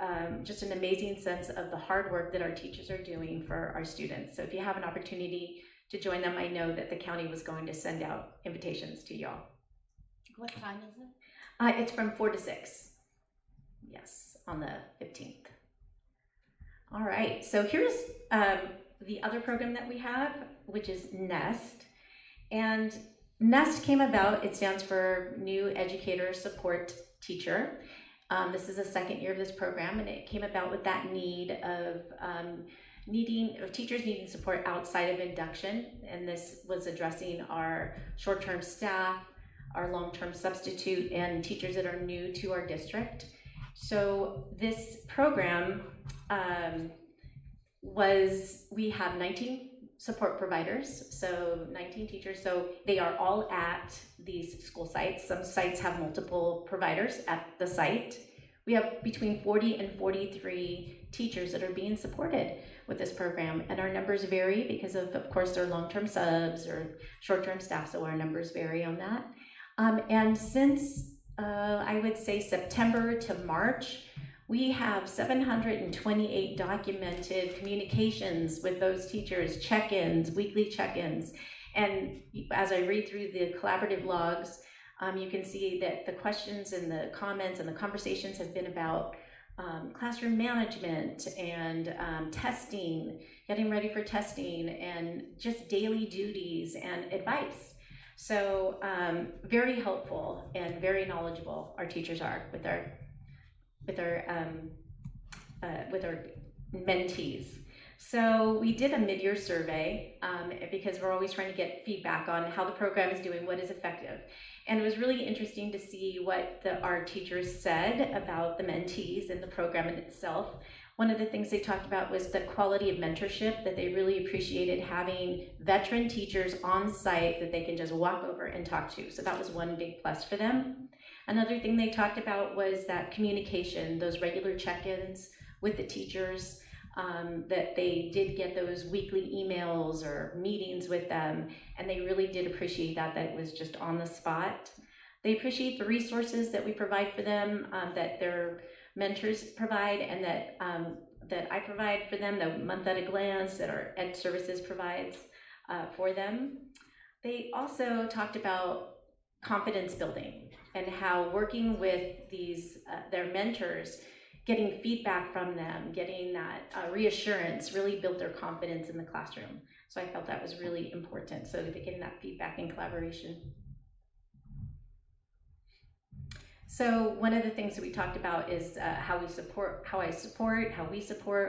just an amazing sense of the hard work that our teachers are doing for our students. So if you have an opportunity to join them, I know that the county was going to send out invitations to y'all. What time is it? It's from 4 to 6. Yes, on the 15th. All right, so here's the other program that we have, which is NEST. And NEST came about, it stands for New Educator Support Teacher. This is the second year of this program, and it came about with that need of teachers needing support outside of induction. And this was addressing our short-term staff, our long-term substitute, and teachers that are new to our district. So this program we have 19 support providers, so 19 teachers. So they are all at these school sites. Some sites have multiple providers at the site. We have between 40 and 43 teachers that are being supported with this program, and our numbers vary because of course, they're long-term subs or short-term staff, so our numbers vary on that. And since I would say September to March, we have 728 documented communications with those teachers, check-ins, weekly check-ins. And as I read through the collaborative logs, you can see that the questions and the comments and the conversations have been about classroom management and testing, getting ready for testing, and just daily duties and advice. So very helpful and very knowledgeable our teachers are with our mentees. So we did a mid-year survey because we're always trying to get feedback on how the program is doing, what is effective. And it was really interesting to see what our teachers said about the mentees and the program in itself. One of the things they talked about was the quality of mentorship, that they really appreciated having veteran teachers on site that they can just walk over and talk to. So that was one big plus for them. Another thing they talked about was that communication, those regular check-ins with the teachers, that they did get those weekly emails or meetings with them, and they really did appreciate that it was just on the spot. They appreciate the resources that we provide for them, that their mentors provide, and that I provide for them, the month at a glance that our Ed Services provides for them. They also talked about confidence building and how working with these their mentors, getting feedback from them, getting that reassurance really built their confidence in the classroom. So I felt that was really important, so they're getting that feedback and collaboration. So one of the things that we talked about is how we support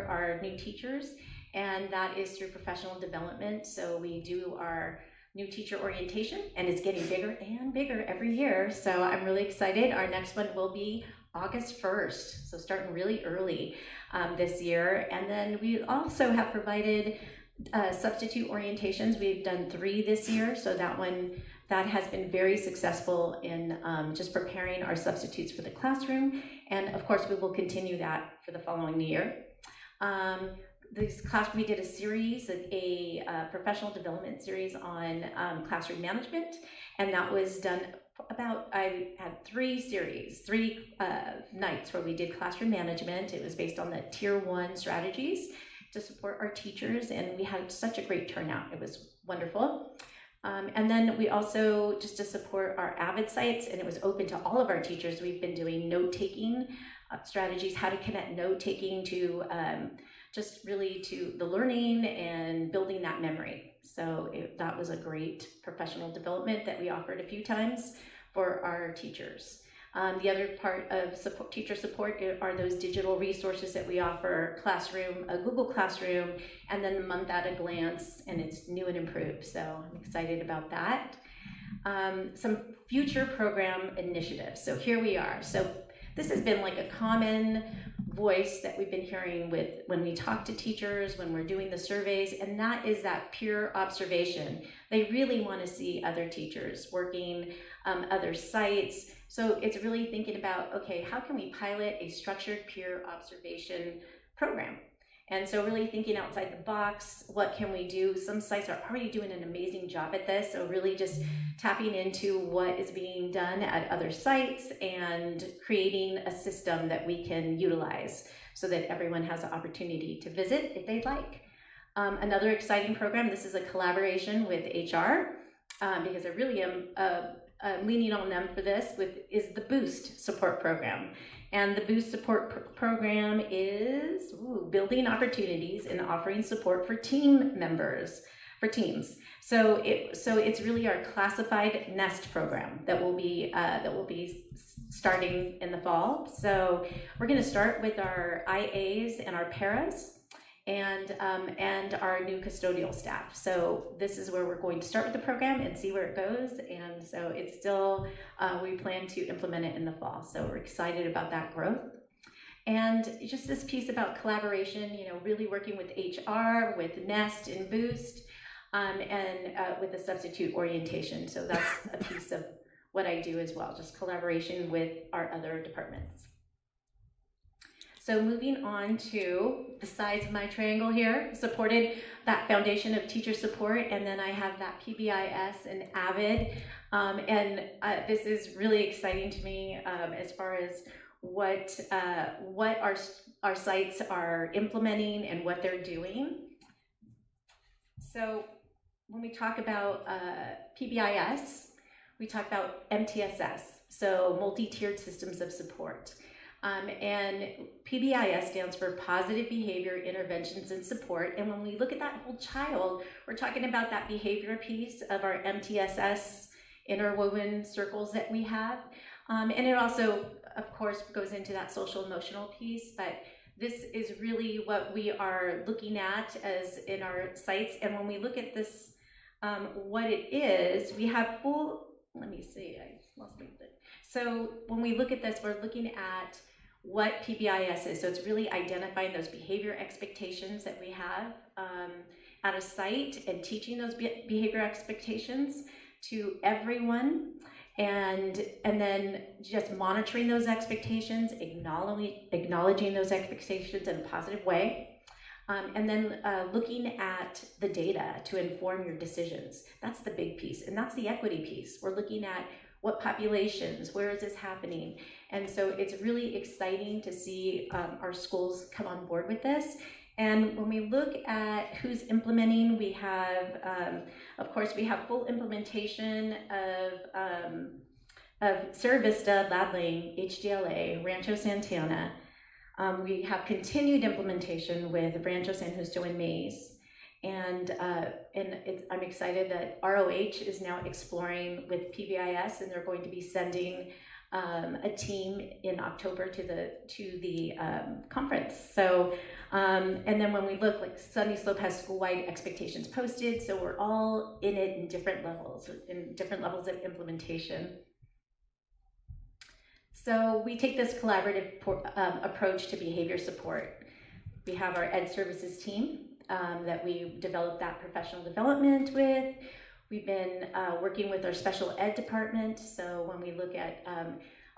our new teachers, and that is through professional development. So we do our new teacher orientation, and it's getting bigger and bigger every year. So I'm really excited. Our next one will be August 1st, so starting really early this year. And then we also have provided substitute orientations. We've done 3 this year, so that has been very successful in just preparing our substitutes for the classroom. And of course, we will continue that for the following year. We did a series, a professional development series on classroom management, and that was done I had 3 nights where we did classroom management. It was based on the Tier 1 strategies to support our teachers, and we had such a great turnout. It was wonderful. And then we also, just to support our AVID sites, and it was open to all of our teachers, we've been doing note-taking strategies, how to connect note-taking to just really to the learning and building that memory. So that was a great professional development that we offered a few times for our teachers. The other part of teacher support are those digital resources that we offer, Classroom, a Google Classroom, and then the month at a glance, and it's new and improved. So I'm excited about that. Some future program initiatives. So here we are. So this has been like a common voice that we've been hearing with when we talk to teachers, when we're doing the surveys, and that is that peer observation. They really want to see other teachers working, other sites. So it's really thinking about, okay, how can we pilot a structured peer observation program? And so really thinking outside the box, what can we do? Some sites are already doing an amazing job at this, so really just tapping into what is being done at other sites and creating a system that we can utilize so that everyone has the opportunity to visit if they'd like. Another exciting program, this is a collaboration with HR, because I really am leaning on them for this, is the Boost support program. And the Boost support program is building opportunities and offering support for team members, for teams. So it's really our classified NEST program that will be starting in the fall. So we're going to start with our IAs and our paras, and our new custodial staff. So this is where we're going to start with the program and see where it goes. And so it's still, we plan to implement it in the fall. So we're excited about that growth. And just this piece about collaboration, really working with HR, with NEST and Boost, and with the substitute orientation. So that's a piece of what I do as well, just collaboration with our other departments. So moving on to the sides of my triangle here, supported that foundation of teacher support, and then I have that PBIS and AVID, this is really exciting to me as far as what our sites are implementing and what they're doing. So when we talk about PBIS, we talk about MTSS, so multi-tiered systems of support. And PBIS stands for Positive Behavior Interventions and Support. And when we look at that whole child, we're talking about that behavior piece of our MTSS interwoven circles that we have. And it also, of course, goes into that social emotional piece, but this is really what we are looking at as in our sites. And when we look at this, what it is, we have full, let me see, I lost my thing. So when we look at this, we're looking at what PBIS is. So it's really identifying those behavior expectations that we have at a site and teaching those behavior expectations to everyone, and then just monitoring those expectations, acknowledging those expectations in a positive way, and then looking at the data to inform your decisions. That's the big piece, and that's the equity piece. We're looking at what populations, where is this happening? And so it's really exciting to see our schools come on board with this. And when we look at who's implementing, we have, of course, we have full implementation of Sierra Vista, Ladling, HDLA, Rancho Santana. We have continued implementation with Rancho San Justo and Mays. And I'm excited that ROH is now exploring with PBIS, and they're going to be sending a team in October to the conference. So, and then when we look, like Sunny Slope has school-wide expectations posted, so we're all in it in different levels of implementation. So we take this collaborative approach to behavior support. We have our Ed Services team that we developed that professional development with. We've been working with our special ed department. So when we look at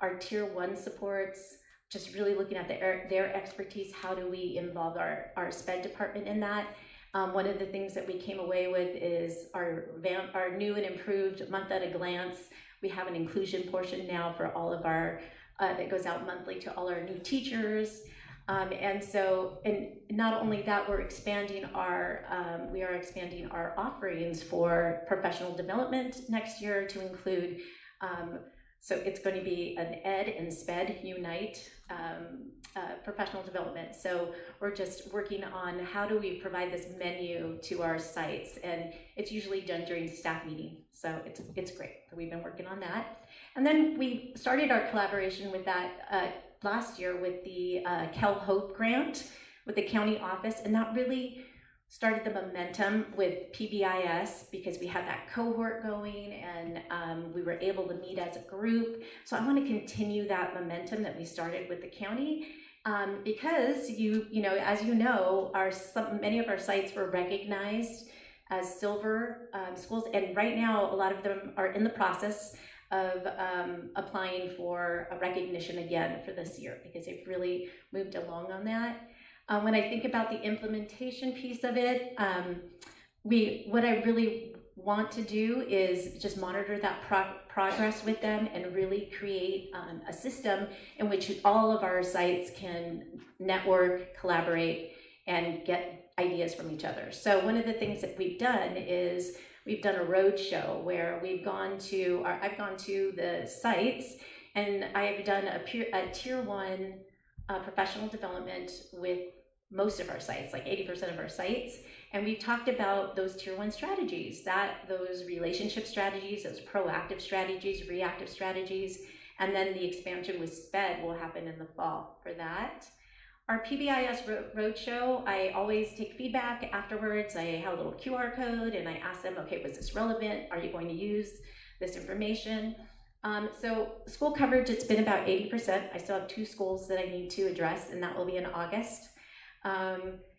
our tier 1 supports, just really looking at their expertise, how do we involve our SPED department in that? One of the things that we came away with is our new and improved month at a glance. We have an inclusion portion now for all of our, that goes out monthly to all our new teachers. And not only that, we are expanding our offerings for professional development next year to include So it's going to be an Ed and SPED Unite professional development. So we're just working on how do we provide this menu to our sites, and it's usually done during staff meeting. So it's great. So we've been working on that. And then we started our collaboration with that last year with the Cal Hope grant with the county office, and that really started the momentum with PBIS because we had that cohort going, and we were able to meet as a group. So I want to continue that momentum that we started with the county, because you know, as you know, many of our sites were recognized as silver schools, and right now a lot of them are in the process of applying for a recognition again for this year because they've really moved along on that. When I think about the implementation piece of it, what I really want to do is just monitor that progress with them and really create a system in which all of our sites can network, collaborate, and get ideas from each other. So one of the things that we've done is we've done a road show where I've gone to the sites, and I have done a tier 1 professional development with most of our sites, like 80% of our sites. And we've talked about those tier 1 strategies, those relationship strategies, those proactive strategies, reactive strategies, and then the expansion with SPED will happen in the fall for that. Our PBIS Roadshow, I always take feedback afterwards. I have a little QR code and I ask them, okay, was this relevant? Are you going to use this information? So school coverage, it's been about 80%. I still have 2 schools that I need to address, and that will be in August.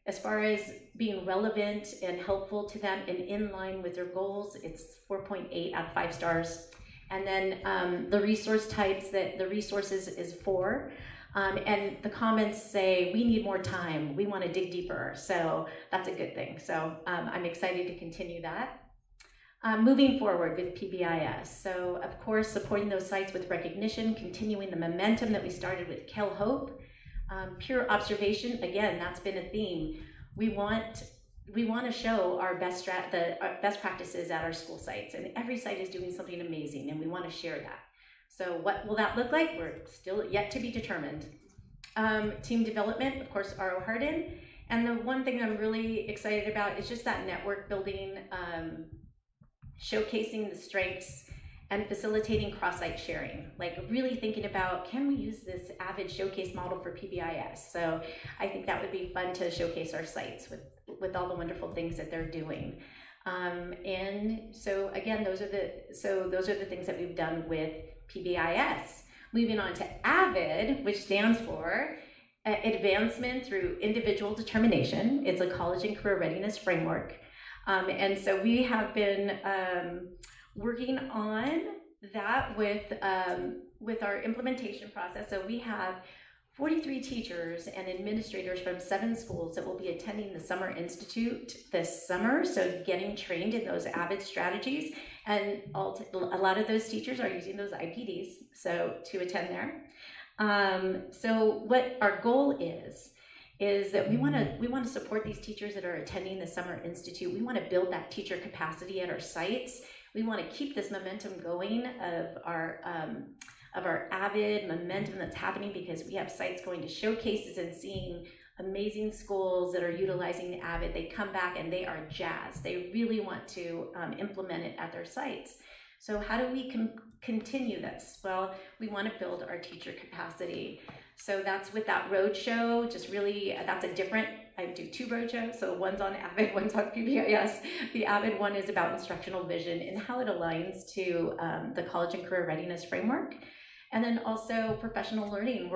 As far as being relevant and helpful to them and in line with their goals, it's 4.8 out of 5 stars. And then the resource types, the resources is 4. And the comments say, we need more time, we want to dig deeper. So that's a good thing. So I'm excited to continue that. Moving forward with PBIS. So of course, supporting those sites with recognition, continuing the momentum that we started with Cal Hope. Peer observation, again, that's been a theme. We want to show our best practices at our school sites, and every site is doing something amazing, and we want to share that. So what will that look like? We're still yet to be determined. Team development, of course, R.O. Hardin. And the one thing I'm really excited about is just that network building, showcasing the strengths and facilitating cross-site sharing, like really thinking about, can we use this AVID showcase model for PBIS? So I think that would be fun to showcase our sites with all the wonderful things that they're doing. And so again, those are the things that we've done with PBIS. Moving on to AVID, which stands for Advancement Through Individual Determination. It's a college and career readiness framework. And so we have been working on that with our implementation process. So we have 43 teachers and administrators from 7 schools that will be attending the Summer Institute this summer, so getting trained in those AVID strategies. And a lot of those teachers are using those IPDs, so to attend there. So what our goal is that we want to support these teachers that are attending the Summer Institute. We want to build that teacher capacity at our sites. We want to keep this momentum going of our AVID momentum that's happening, because we have sites going to showcases and seeing amazing schools that are utilizing the AVID. They come back and they are jazzed. They really want to implement it at their sites. So how do we continue this? Well, we want to build our teacher capacity. So that's with that roadshow, just really, that's a different, I do 2 roadshows. So one's on AVID, one's on PBIS. The AVID one is about instructional vision and how it aligns to the college and career readiness framework. And then also professional learning.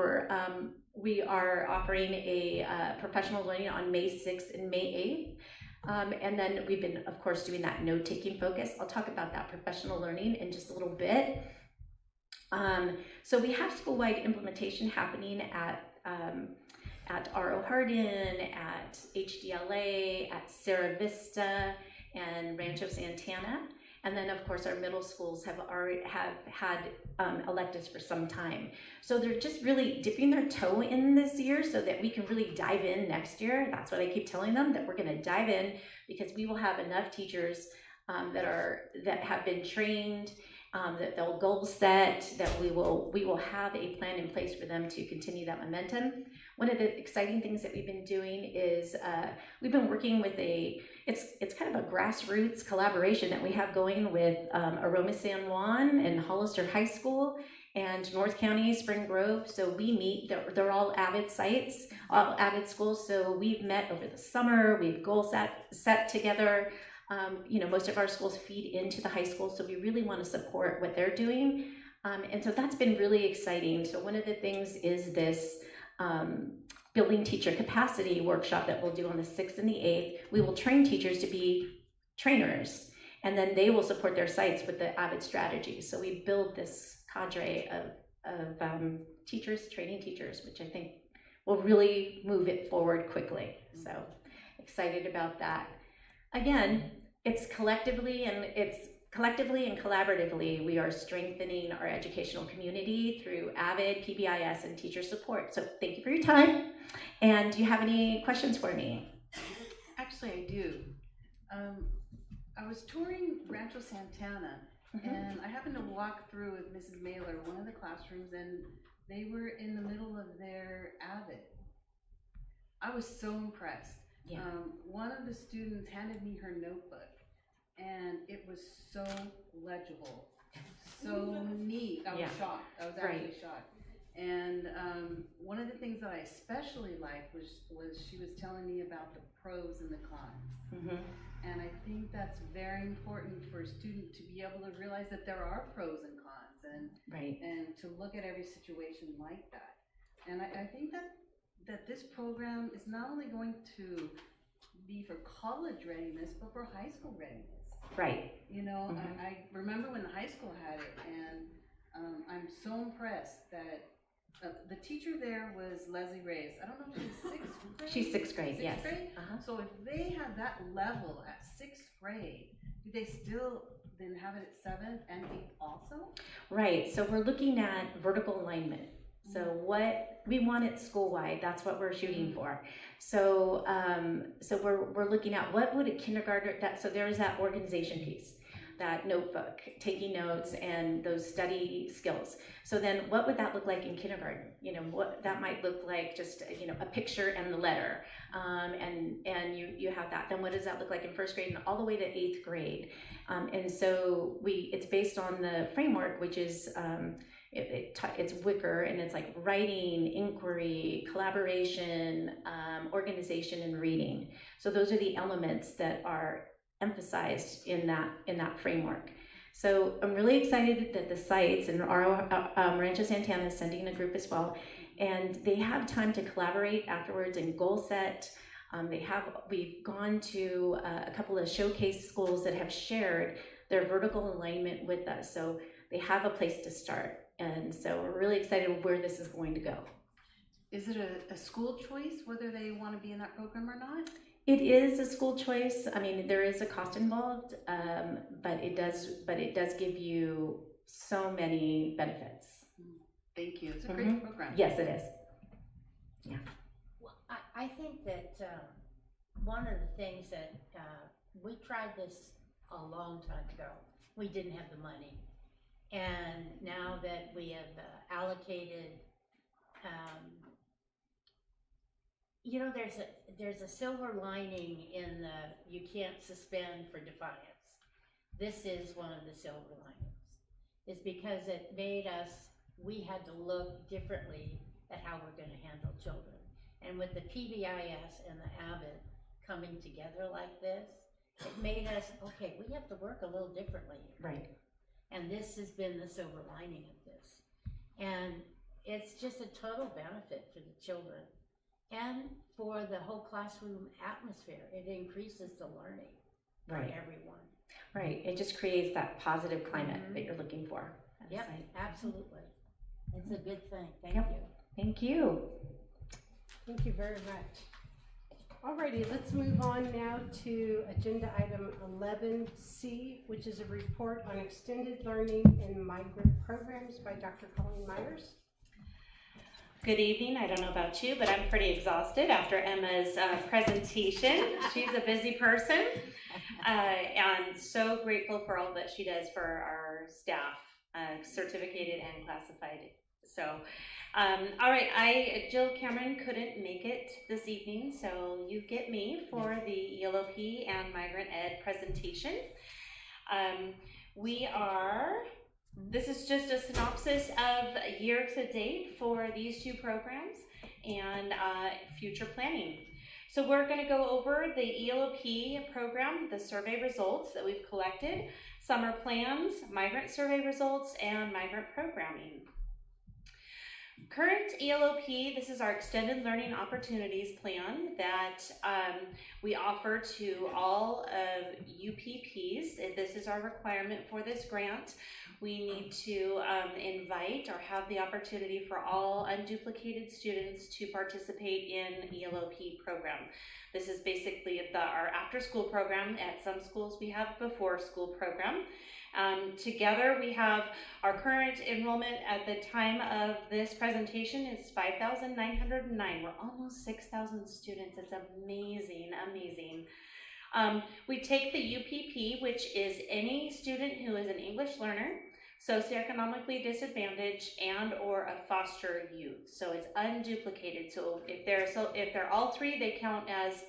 We are offering a professional learning on May 6th and May 8th. And then we've been, of course, doing that note-taking focus. I'll talk about that professional learning in just a little bit. So we have school-wide implementation happening at R.O. Hardin, at HDLA, at Sierra Vista, and Rancho Santana. And then, of course, our middle schools have had electives for some time. So they're just really dipping their toe in this year so that we can really dive in next year. That's what I keep telling them, that we're going to dive in, because we will have enough teachers that have been trained that they'll goal set, that we will have a plan in place for them to continue that momentum. One of the exciting things that we've been doing is we've been working with it's kind of a grassroots collaboration that we have going with Aroma San Juan and Hollister High School and North County Spring Grove. So we meet, they're all Avid sites, all Avid schools. So we've met over the summer, we've goal set together. Most of our schools feed into the high school, so we really want to support what they're doing. And so that's been really exciting. So one of the things is this building teacher capacity workshop that we'll do on the 6th and the 8th. We will train teachers to be trainers, and then they will support their sites with the Avid strategy. So we build this cadre of teachers, training teachers, which I think will really move it forward quickly. So excited about that. Again, it's collectively and collaboratively, we are strengthening our educational community through Avid, PBIS, and teacher support. So thank you for your time. And do you have any questions for me? Actually, I do. I was touring Rancho Santana, and I happened to walk through with Mrs. Mailer, one of the classrooms, and they were in the middle of their Avid. I was so impressed. Yeah. One of the students handed me her notebook, and it was so legible, so neat. I was shocked. I was actually shocked. And one of the things that I especially liked was she was telling me about the pros and the cons. And I think that's very important for a student to be able to realize that there are pros and cons, and to look at every situation like that. And I think that this program is not only going to be for college readiness, but for high school readiness. Right. I remember when the high school had it, and I'm so impressed that the teacher there was Leslie Reyes. I don't know if she's 6th grade. She's 6th grade, yes. Grade? So if they have that level at 6th grade, do they still then have it at 7th and 8th also? Right, so we're looking at vertical alignment. So what we want it school-wide, that's what we're shooting for. So we're looking at what would a kindergartner, so there's that organization piece, that notebook, taking notes, and those study skills. So then what would that look like in kindergarten? What that might look like, just a picture and the letter, and you have that. Then what does that look like in 1st grade and all the way to 8th grade? And so it's based on the framework, which is it's Wicker, and it's like writing, inquiry, collaboration, organization, and reading. So those are the elements that are emphasized in that framework. So I'm really excited that the sites and our Rancho Santana is sending a group as well, and they have time to collaborate afterwards and goal set. We've gone to a couple of showcase schools that have shared their vertical alignment with us, so they have a place to start. And so we're really excited where this is going to go. Is it a school choice whether they want to be in that program or not? It is a school choice. I mean, there is a cost involved, but it does give you so many benefits. Thank you. It's a great program. Yes, it is. Yeah. Well, I think that one of the things that we tried this a long time ago. We didn't have the money. And now that we have allocated, there's a silver lining in the you can't suspend for defiance. This is one of the silver linings. It's because it made we had to look differently at how we're going to handle children. And with the PBIS and the Avid coming together like this, it made us, okay, we have to work a little differently. Right. And this has been the silver lining of this. And it's just a total benefit for the children and for the whole classroom atmosphere. It increases the learning for everyone. Right. It just creates that positive climate that you're looking for. Yep, absolutely. It's a good thing. Thank you. Thank you. Thank you very much. Alrighty, let's move on now to agenda item 11C, which is a report on extended learning in migrant programs by Dr. Colleen Myers. Good evening. I don't know about you, but I'm pretty exhausted after Emma's presentation. She's a busy person, and so grateful for all that she does for our staff, certificated and classified. So, all right, Jill Cameron couldn't make it this evening, so you get me for the ELOP and Migrant Ed presentation. This is just a synopsis of year to date for these two programs and future planning. So we're going to go over the ELOP program, the survey results that we've collected, summer plans, migrant survey results, and migrant programming. Current ELOP, this is our Extended Learning Opportunities Plan that we offer to all of UPPs. This is our requirement for this grant. We need to invite or have the opportunity for all unduplicated students to participate in ELOP program. This is basically our after-school program. At some schools we have before-school program. Together we have our current enrollment at the time of this presentation is 5,909. We're almost 6,000 students. It's amazing, amazing. We take the UPP, which is any student who is an English learner, socioeconomically disadvantaged, and or a foster youth. So it's unduplicated. So if they're all three, they count as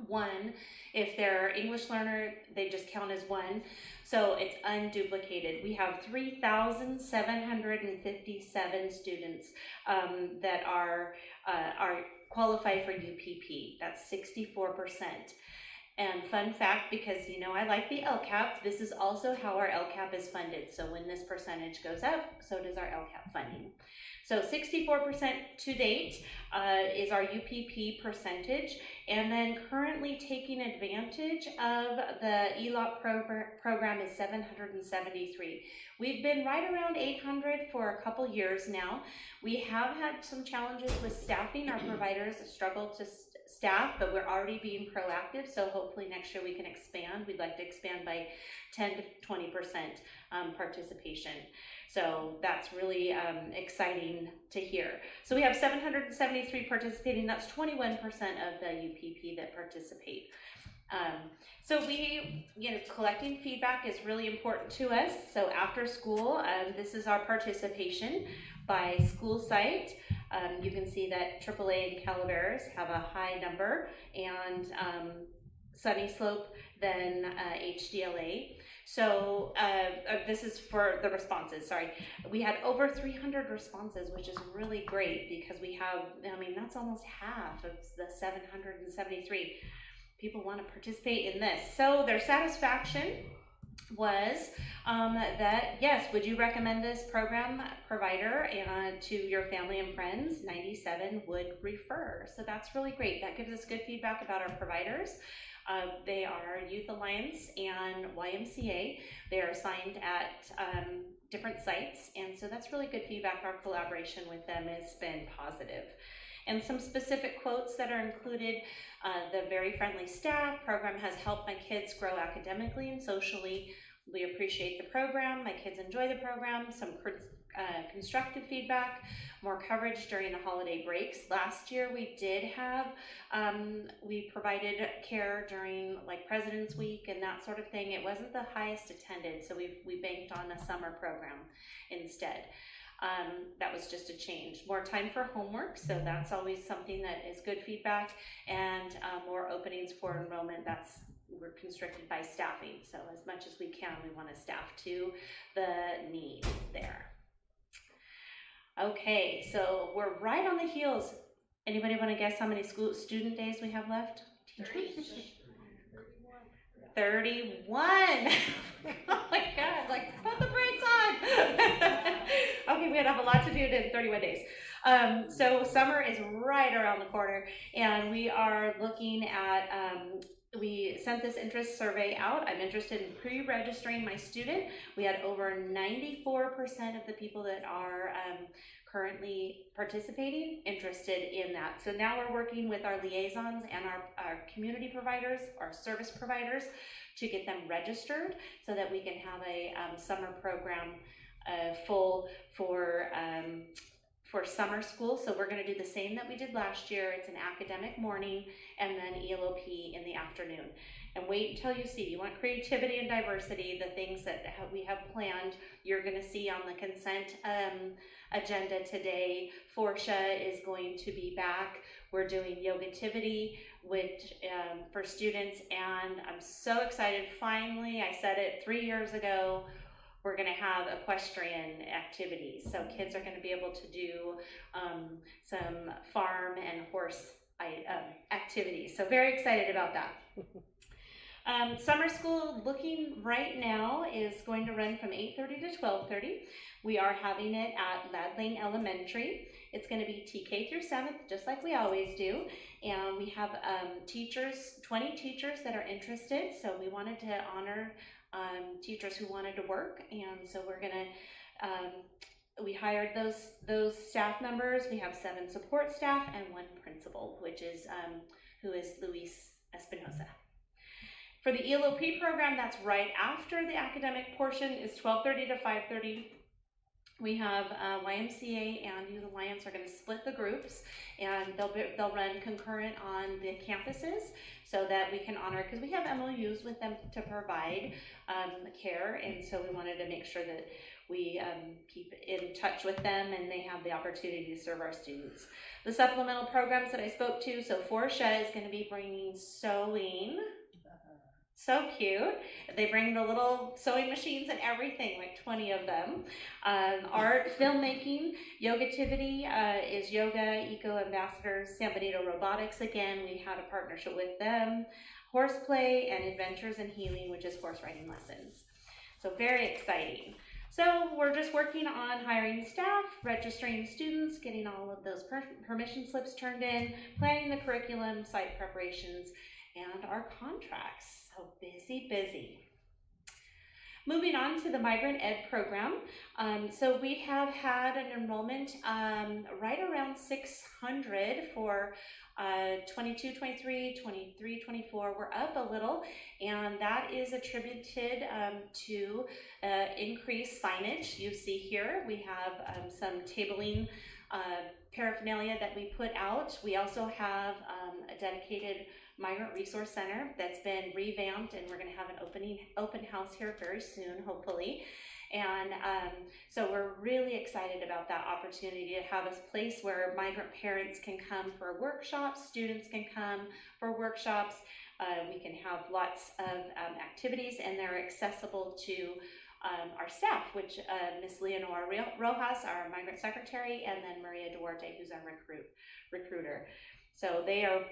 one. If they're English learner, they just count as one. So it's unduplicated. We have 3,757 students that are qualified for UPP. That's 64%. And fun fact, because you know I like the LCAP, this is also how our LCAP is funded. So when this percentage goes up, so does our LCAP funding. So 64% to date is our UPP percentage, and then currently taking advantage of the ELOP program is 773. We've been right around 800 for a couple years now. We have had some challenges with staffing. Our providers struggle to staff, but we're already being proactive, so hopefully next year we can expand. We'd like to expand by 10 to 20% participation. So that's really exciting to hear. So we have 773 participating. That's 21% of the UPP that participate. So collecting feedback is really important to us. So after school, this is our participation by school site. You can see that AAA and Calaveras have a high number, and Sunny Slope then HDLA. So this is for the responses, sorry. We had over 300 responses, which is really great because we have, that's almost half of the 773. People want to participate in this. So their satisfaction was that, yes, would you recommend this program provider to your family and friends? 97 would refer. So that's really great. That gives us good feedback about our providers. They are Youth Alliance and YMCA. They are assigned at different sites, and so that's really good feedback. Our collaboration with them has been positive. And some specific quotes that are included, the very friendly staff program has helped my kids grow academically and socially. We appreciate the program. My kids enjoy the program. Some constructive feedback, more coverage during the holiday breaks. Last year we did have, we provided care during like President's Week and that sort of thing. It wasn't the highest attended, so we banked on a summer program instead. That was just a change. More time for homework, so that's always something that is good feedback, and more openings for enrollment. We're constricted by staffing, so as much as we can, we want to staff to the need there. Okay, so we're right on the heels. Anybody want to guess how many student days we have left? 31. Oh my God, like put the brakes on. Okay, we have a lot to do in 31 days. So summer is right around the corner, and we are looking at, we sent this interest survey out. I'm interested in pre-registering my student. We had over 94% of the people that are currently participating interested in that. So now we're working with our liaisons and our community providers, our service providers, to get them registered so that we can have a summer program full for summer school. So we're going to do the same that we did last year. It's an academic morning and then ELOP in the afternoon. And wait until you see. You want creativity and diversity, the things that we have planned, you're going to see on the consent agenda today. Forsha is going to be back. We're doing Yogativity which for students, and I'm so excited. Finally, I said it 3 years ago, we're going to have equestrian activities. So kids are going to be able to do some farm and horse activities. So very excited about that. Summer school looking right now is going to run from 8:30 to 12:30. We are having it at Ladd Lane Elementary. It's going to be TK through 7th, just like we always do. And we have teachers, 20 teachers that are interested. So we wanted to honor teachers who wanted to work. And so we're going to, we hired those staff members. We have 7 support staff and 1 principal, which is, who is Luis Espinosa. For the ELOP program, that's right after the academic portion, is 12:30 to 5:30. We have YMCA and Youth Alliance are going to split the groups, and they'll run concurrent on the campuses so that we can honor, because we have MOUs with them to provide care, and so we wanted to make sure that we keep in touch with them and they have the opportunity to serve our students. The supplemental programs that I spoke to, so Forsha is going to be bringing sewing. So cute. They bring the little sewing machines and everything, like 20 of them. Art, filmmaking, Yogativity is Yoga Eco Ambassadors, San Benito Robotics again. We had a partnership with them. Horseplay and Adventures in Healing, which is horse riding lessons. So very exciting. So we're just working on hiring staff, registering students, getting all of those permission slips turned in, planning the curriculum, site preparations, and our contracts. So busy, busy. Moving on to the Migrant Ed program. So we have had an enrollment right around 600 for 22, 23, 23, 24. We're up a little, and that is attributed to increased signage. You see here, we have some tabling paraphernalia that we put out. We also have a dedicated Migrant Resource Center that's been revamped, and we're going to have an open house here very soon, hopefully. And so we're really excited about that opportunity to have a place where migrant parents can come for workshops, students can come for workshops. We can have lots of activities, and they're accessible to our staff, which Miss Leonora Rojas, our migrant secretary, and then Maria Duarte, who's our recruiter. So they are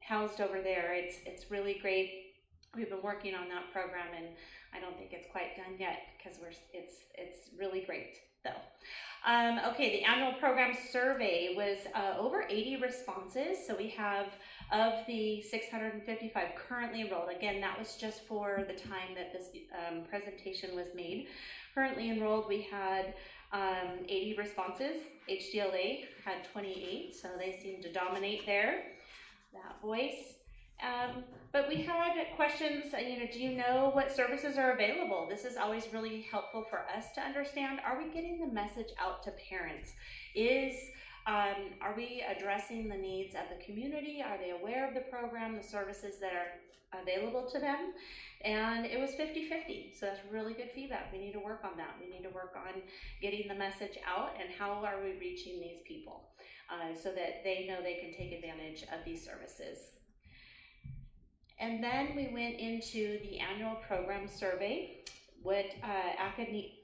housed over there. It's really great. We've been working on that program, and I don't think it's quite done yet because it's really great though. Okay, the annual program survey was over 80 responses. So we have, of the 655 currently enrolled, again, that was just for the time that this presentation was made. Currently enrolled, we had 80 responses. HDLA had 28, so they seem to dominate there, that voice. But we had questions, do you know what services are available? This is always really helpful for us to understand. Are we getting the message out to parents? Are we addressing the needs of the community? Are they aware of the program, the services that are available to them? And it was 50-50, so that's really good feedback. We need to work on that. We need to work on getting the message out and how are we reaching these people so that they know they can take advantage of these services. And then we went into the annual program survey. What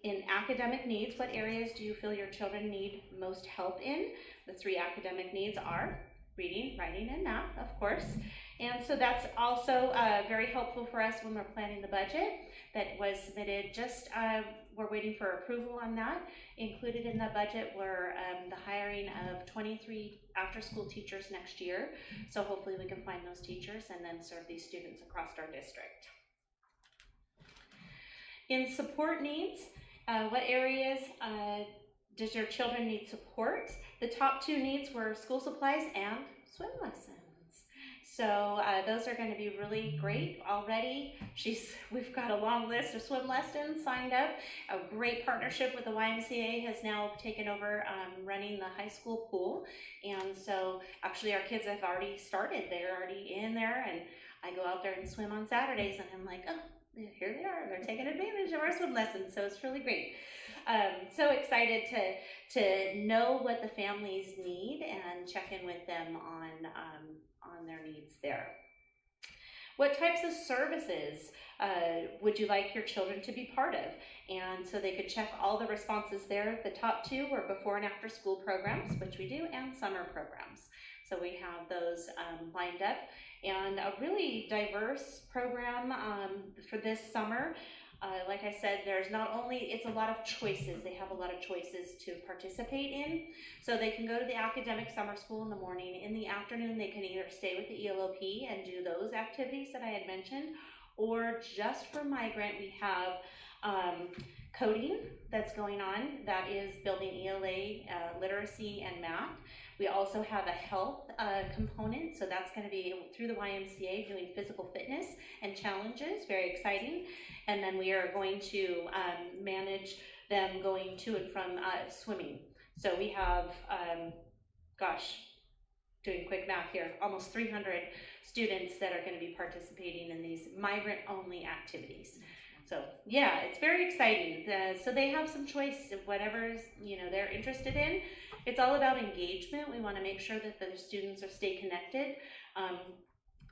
in academic needs, what areas do you feel your children need most help in? The 3 academic needs are reading, writing, and math, of course. And so that's also very helpful for us when we're planning the budget that was submitted. We're waiting for approval on that. Included in the budget were the hiring of 23 after-school teachers next year. So hopefully we can find those teachers and then serve these students across our district. In support needs, what areas does your children need support? The top 2 needs were school supplies and swim lessons. So those are going to be really great already. We've got a long list of swim lessons signed up. A great partnership with the YMCA has now taken over running the high school pool. And so actually our kids have already started. They're already in there, and I go out there and swim on Saturdays, and I'm like, oh, here they are. They're taking advantage of our swim lessons. So it's really great. So excited to know what the families need and check in with them on their needs there. What types of services would you like your children to be part of? And so they could check all the responses there. The top two were before and after school programs, which we do, and summer programs. So we have those lined up, and a really diverse program for this summer. Like I said, there's not only, it's a lot of choices. They have a lot of choices to participate in. So they can go to the academic summer school in the morning. In the afternoon, they can either stay with the ELOP and do those activities that I had mentioned, or just for migrant, we have coding that's going on. That is building ELA literacy and math. We also have a health component, so that's going to be through the YMCA doing physical fitness and challenges, very exciting. And then we are going to manage them going to and from swimming. So we have, doing quick math here, almost 300 students that are going to be participating in these migrant-only activities. So yeah, it's very exciting. So they have some choice of whatever's they're interested in. It's all about engagement. We want to make sure that the students stay connected.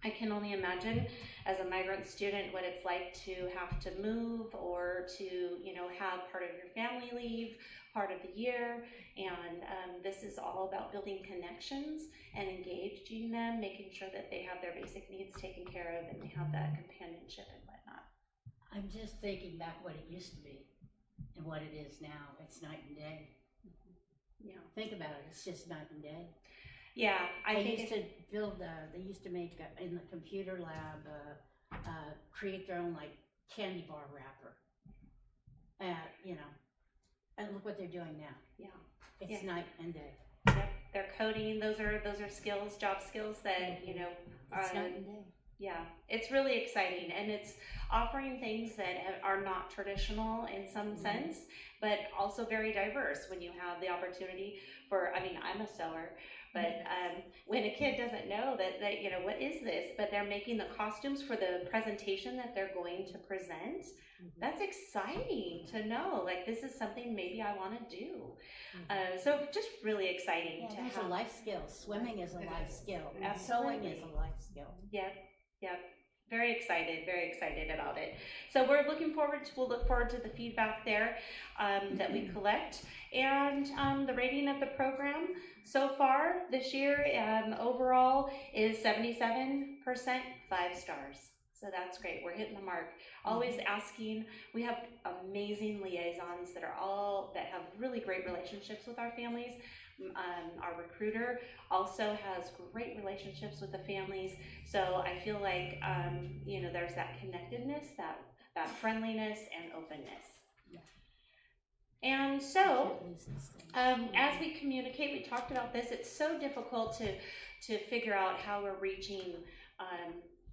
I can only imagine as a migrant student what it's like to have to move or to have part of your family leave part of the year, and this is all about building connections and engaging them, making sure that they have their basic needs taken care of and they have that companionship and whatnot. I'm just thinking back what it used to be and what it is now. It's night and day. Yeah. Think about it. It's just night and day. Yeah, They used to make in the computer lab, create their own like candy bar wrapper. And look what they're doing now. Yeah. It's night and day. Yep, they're coding. Those are skills, job skills that It's night and day. Yeah, it's really exciting, and it's offering things that are not traditional in some sense, but also very diverse when you have the opportunity for, I'm a sewer, but when a kid doesn't know that what is this, but they're making the costumes for the presentation that they're going to present, that's exciting to know, like, this is something maybe I want to do. So just really exciting to have. It's a life skill. Swimming is a life skill. Absolutely. Sewing is a life skill. Yep. Very excited about it. So we'll look forward to the feedback there that we collect, and the rating of the program so far this year overall is 77%, 5 stars. So that's great. We're hitting the mark. Always asking. We have amazing liaisons that have really great relationships with our families. Our recruiter also has great relationships with the families. So I feel like there's that connectedness, that friendliness and openness. Yeah. And so as we communicate, we talked about this. It's so difficult to figure out how we're reaching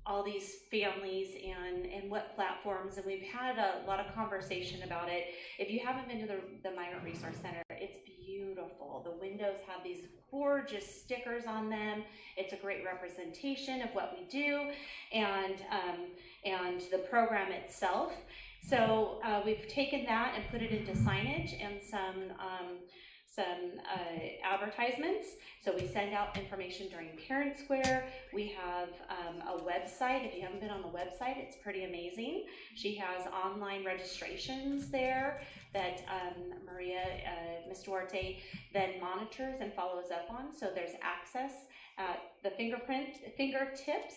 all these families and what platforms, and we've had a lot of conversation about it. If you haven't been to the Migrant Resource Center, it's beautiful. The windows have these gorgeous stickers on them. It's a great representation of what we do and the program itself. So we've taken that and put it into signage and some advertisements. So we send out information during Parent Square. We have a website. If you haven't been on the website, it's pretty amazing. She has online registrations there that Maria, Ms. Duarte, then monitors and follows up on. So there's access at the fingertips,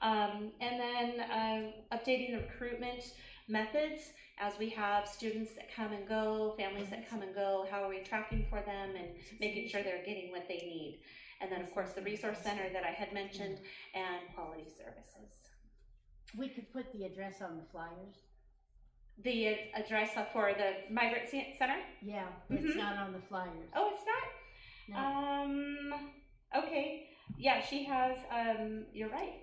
and then updating the recruitment methods as we have students that come and go, families that come and go, how are we tracking for them and making sure they're getting what they need. And then of course the resource center that I had mentioned and quality services. We could put the address on the flyers. The address for the Migrant Center? Yeah, it's not on the flyers. Oh, it's not? No. Okay. Yeah, she has, you're right.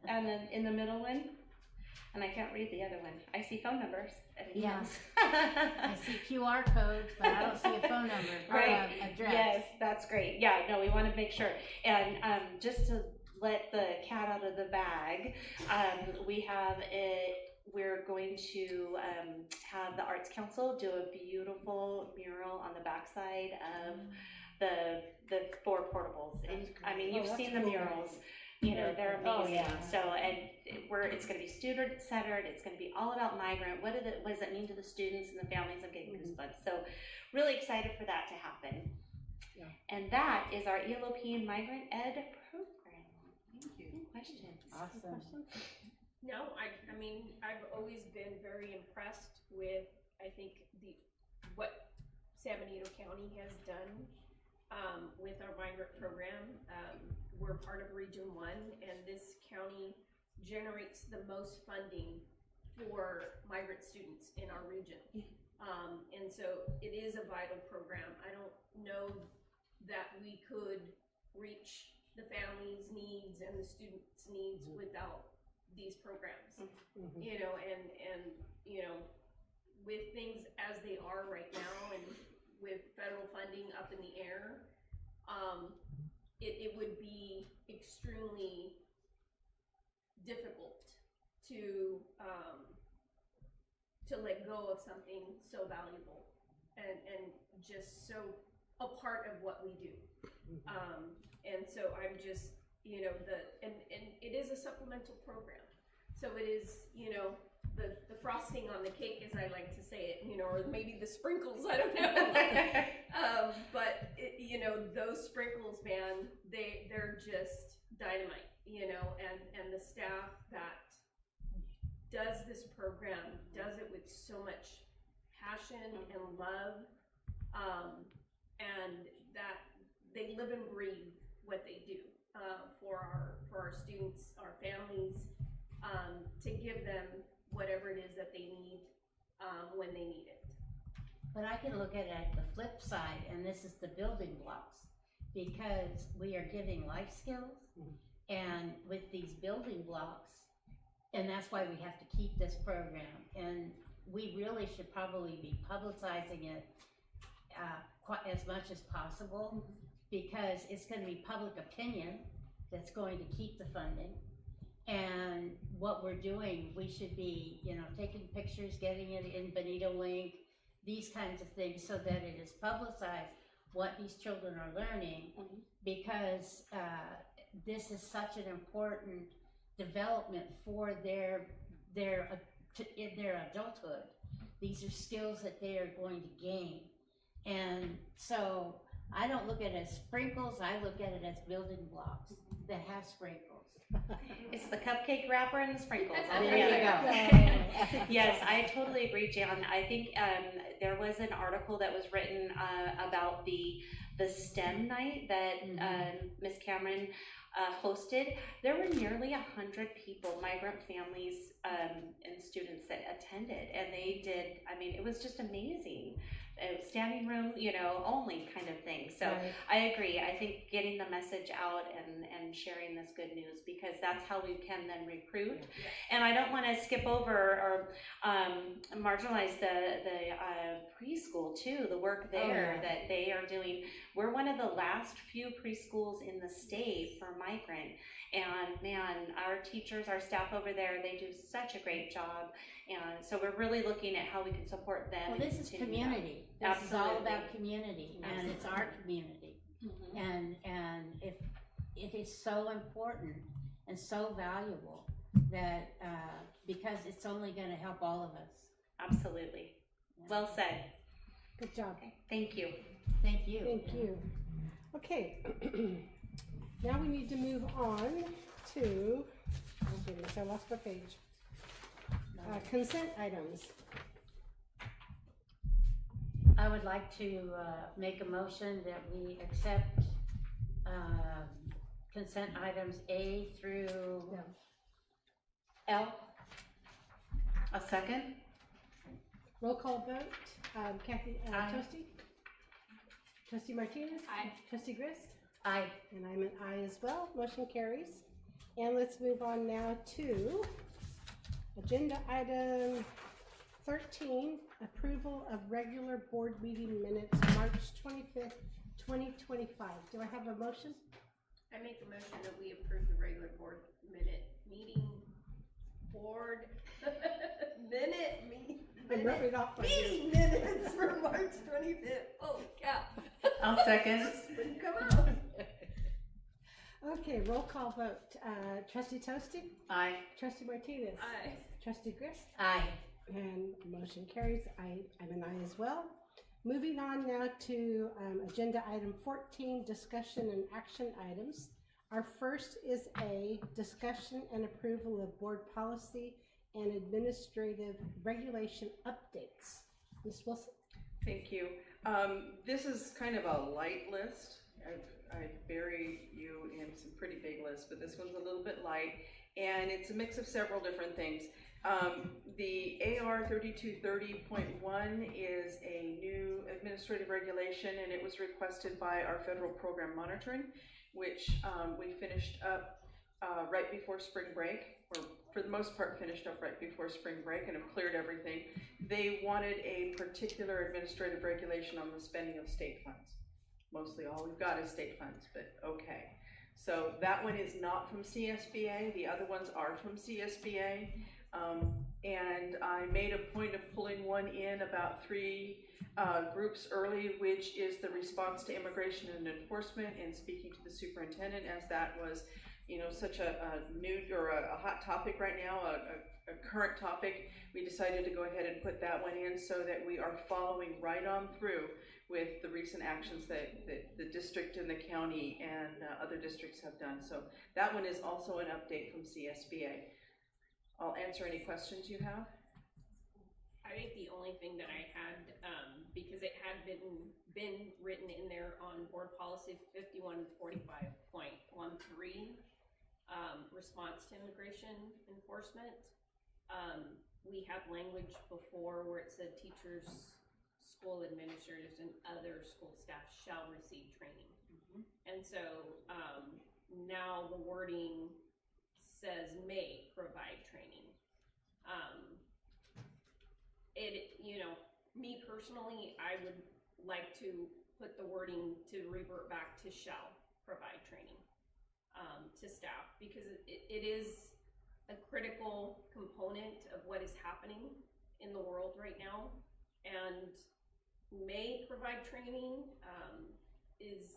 And then in the middle one, and I can't read the other one. I see phone numbers. Yeah. I see QR codes, but I don't see a phone number or Right. address. Yes, that's great. Yeah, no, we want to make sure. And just to let the cat out of the bag, we're going to have the Arts Council do a beautiful mural on the backside of the 4 portables. And, I mean, you've seen the murals. You know, they're amazing. Oh, yeah. So, and it's going to be student-centered. It's going to be all about migrant. What does it mean to the students and the families? I'm getting goosebumps. So, really excited for that to happen. Yeah. And that is our ELOP and Migrant Ed program. Thank you. Any questions? Awesome. No, I mean, I've always been very impressed with, I think, what San Benito County has done with our migrant program. We're part of Region 1, and this county generates the most funding for migrant students in our region. And so it is a vital program. I don't know that we could reach the families' needs and the students' needs without these programs. You know, and you know, with things as they are right now and with federal funding up in the air, it would be extremely difficult to let go of something so valuable and just so a part of what we do. And so I'm just, you know, and it is a supplemental program. So it is, you know, the frosting on the cake, as I like to say it, you know, or maybe the sprinkles, I don't know. But you know, those sprinkles, man, they're just dynamite, you know, and the staff that does this program does it with so much passion and love, and that they live and breathe what they do for our students, our families, to give them whatever it is that they need when they need it. But I can look at it at the flip side, and this is the building blocks, because we are giving life skills, and with these building blocks, and that's why we have to keep this program, and we really should probably be publicizing it quite as much as possible, because it's going to be public opinion that's going to keep the funding. And what we're doing, we should be, you know, taking pictures, getting it in Bonito Link, these kinds of things, so that it is publicized what these children are learning, because this is such an important development for their in their adulthood. These are skills that they are going to gain. And so I don't look at it as sprinkles, I look at it as building blocks that have sprinkles. It's the cupcake wrapper and the sprinkles all There together. you go. Yes, I totally agree, Jan. I think there was an article that was written about the STEM night that Ms. Cameron hosted. There were nearly 100 people, migrant families and students that attended, and they did, I mean, it was just amazing. Standing room, you know, only kind of thing. So Right. I agree. I think getting the message out and sharing this good news, because that's how we can then recruit. And I don't want to skip over or marginalize the preschool too, the work there that they are doing. We're one of the last few preschools in the state for migrant. And man, our teachers, our staff over there, they do such a great job. And so we're really looking at how we can support them. Well, this is community. This is all about community, and it's our community. And if it is so important and so valuable that because it's only going to help all of us. Absolutely. Well said. Good job. Thank you. Thank you. Thank you. Okay. Now we need to move on to, oh goodness, I lost my page. Consent items. I would like to make a motion that we accept consent items A through L. A second. Roll call vote. Kathy, Aye. Trustee Martinez? Aye. Trustee Grist? Aye. And I'm an aye as well. Motion carries. And let's move on now to agenda item 13, approval of regular board meeting minutes, March 25th, 2025. Do I have a motion? I make a motion that we approve the regular board I wrote it off for you. meeting minutes for March 25th. Holy cow. I'll second. Come on. Okay, roll call vote. Trustee Toasty? Aye. Trustee Martinez? Aye. Trustee Grist? Aye. And motion carries. I'm an aye as well. Moving on now to agenda item 14, discussion and action items. Our first is a discussion and approval of board policy and administrative regulation updates. Ms. Wilson? Thank you. This is kind of a light list. I bury you in some pretty big lists, but this one's a little bit light, and it's a mix of several different things. The AR 3230.1 is a new administrative regulation, and it was requested by our federal program monitoring, which we finished up right before spring break, or for the most part finished up right before spring break and have cleared everything. They wanted a particular administrative regulation on the spending of state funds. Mostly all we've got is state funds, but okay. So that one is not from CSBA. The other ones are from CSBA. And I made a point of pulling one in about 3 groups early, which is the response to immigration and enforcement, and speaking to the superintendent, as that was, you know, such a new or a hot topic right now, a current topic. We decided to go ahead and put that one in so that we are following right on through with the recent actions that the district and the county and other districts have done. So that one is also an update from CSBA. I'll answer any questions you have. I think the only thing that I had, because it had been written in there on board policy 5145.13, response to immigration enforcement. We had language before where it said teachers, school administrators, and other school staff shall receive training. And so now the wording says may provide training. You know, me personally, I would like to put the wording to revert back to shall provide training to staff, because it is a critical component of what is happening in the world right now. And may provide training is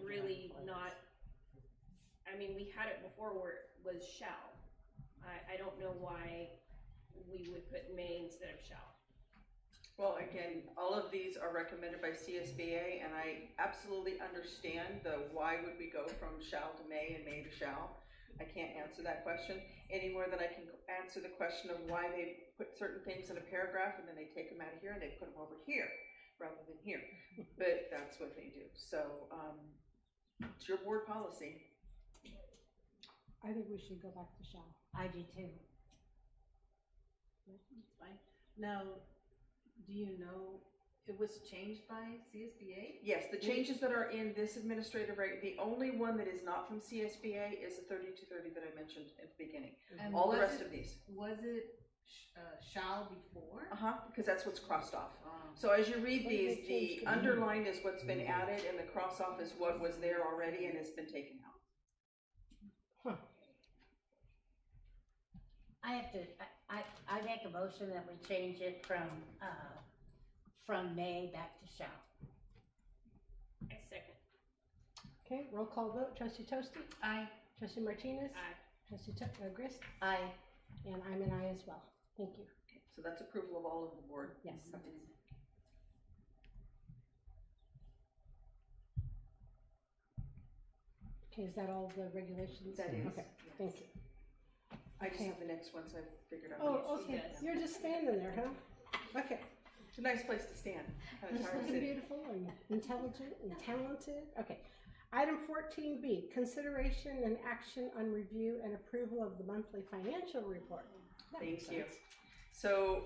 really not, I mean, we had it before where it was shall. I don't know why we would put may instead of shall. Well, again, all of these are recommended by CSBA, and I absolutely understand the why would we go from shall to may and may to shall. I can't answer that question any more than I can answer the question of why they put certain things in a paragraph and then they take them out of here and they put them over here rather than here. But that's what they do. So it's your board policy. I think we should go back to shall. I do too. Fine. Now, do you know, it was changed by CSBA? Yes, the changes that are in this administrative reg, the only one that is not from CSBA is the 3230 that I mentioned at the beginning. And all the rest of these. Was it shall before? Because that's what's crossed off. So as you read these, the underline is what's been added and the cross off is what was there already and has been taken out. I have to, I make a motion that we change it from may back to shall. I second. Okay, roll call vote. Trustee Toasty? Aye. Trustee Martinez? Aye. Trustee Grist? Aye. And I'm an aye as well. Thank you. So that's approval of all of the board. Yes. Okay, is that all the regulations? That is. Okay, thank you. I just have the next ones I've figured out. Oh, okay. You're just standing there, huh? Okay. It's a nice place to stand. Kind of Just tired looking sitting. beautiful and intelligent and talented. Okay. Item 14B, consideration and action on review and approval of the monthly financial report. That makes Thank you. sense. So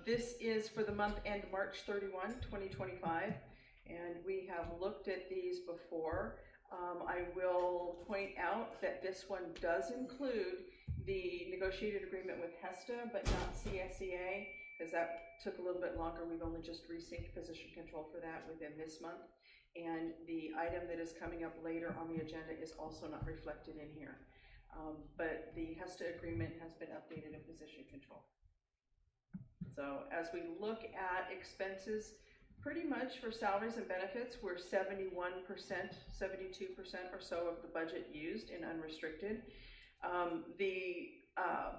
this is for the month end March 31, 2025. And we have looked at these before. I will point out that this one does include the negotiated agreement with HESTA, but not CSEA, because that took a little bit longer. We've only just resynced position control for that within this month. And the item that is coming up later on the agenda is also not reflected in here. But the HESTA agreement has been updated in position control. So as we look at expenses, pretty much for salaries and benefits, we're 71%, 72% or so of the budget used in unrestricted. The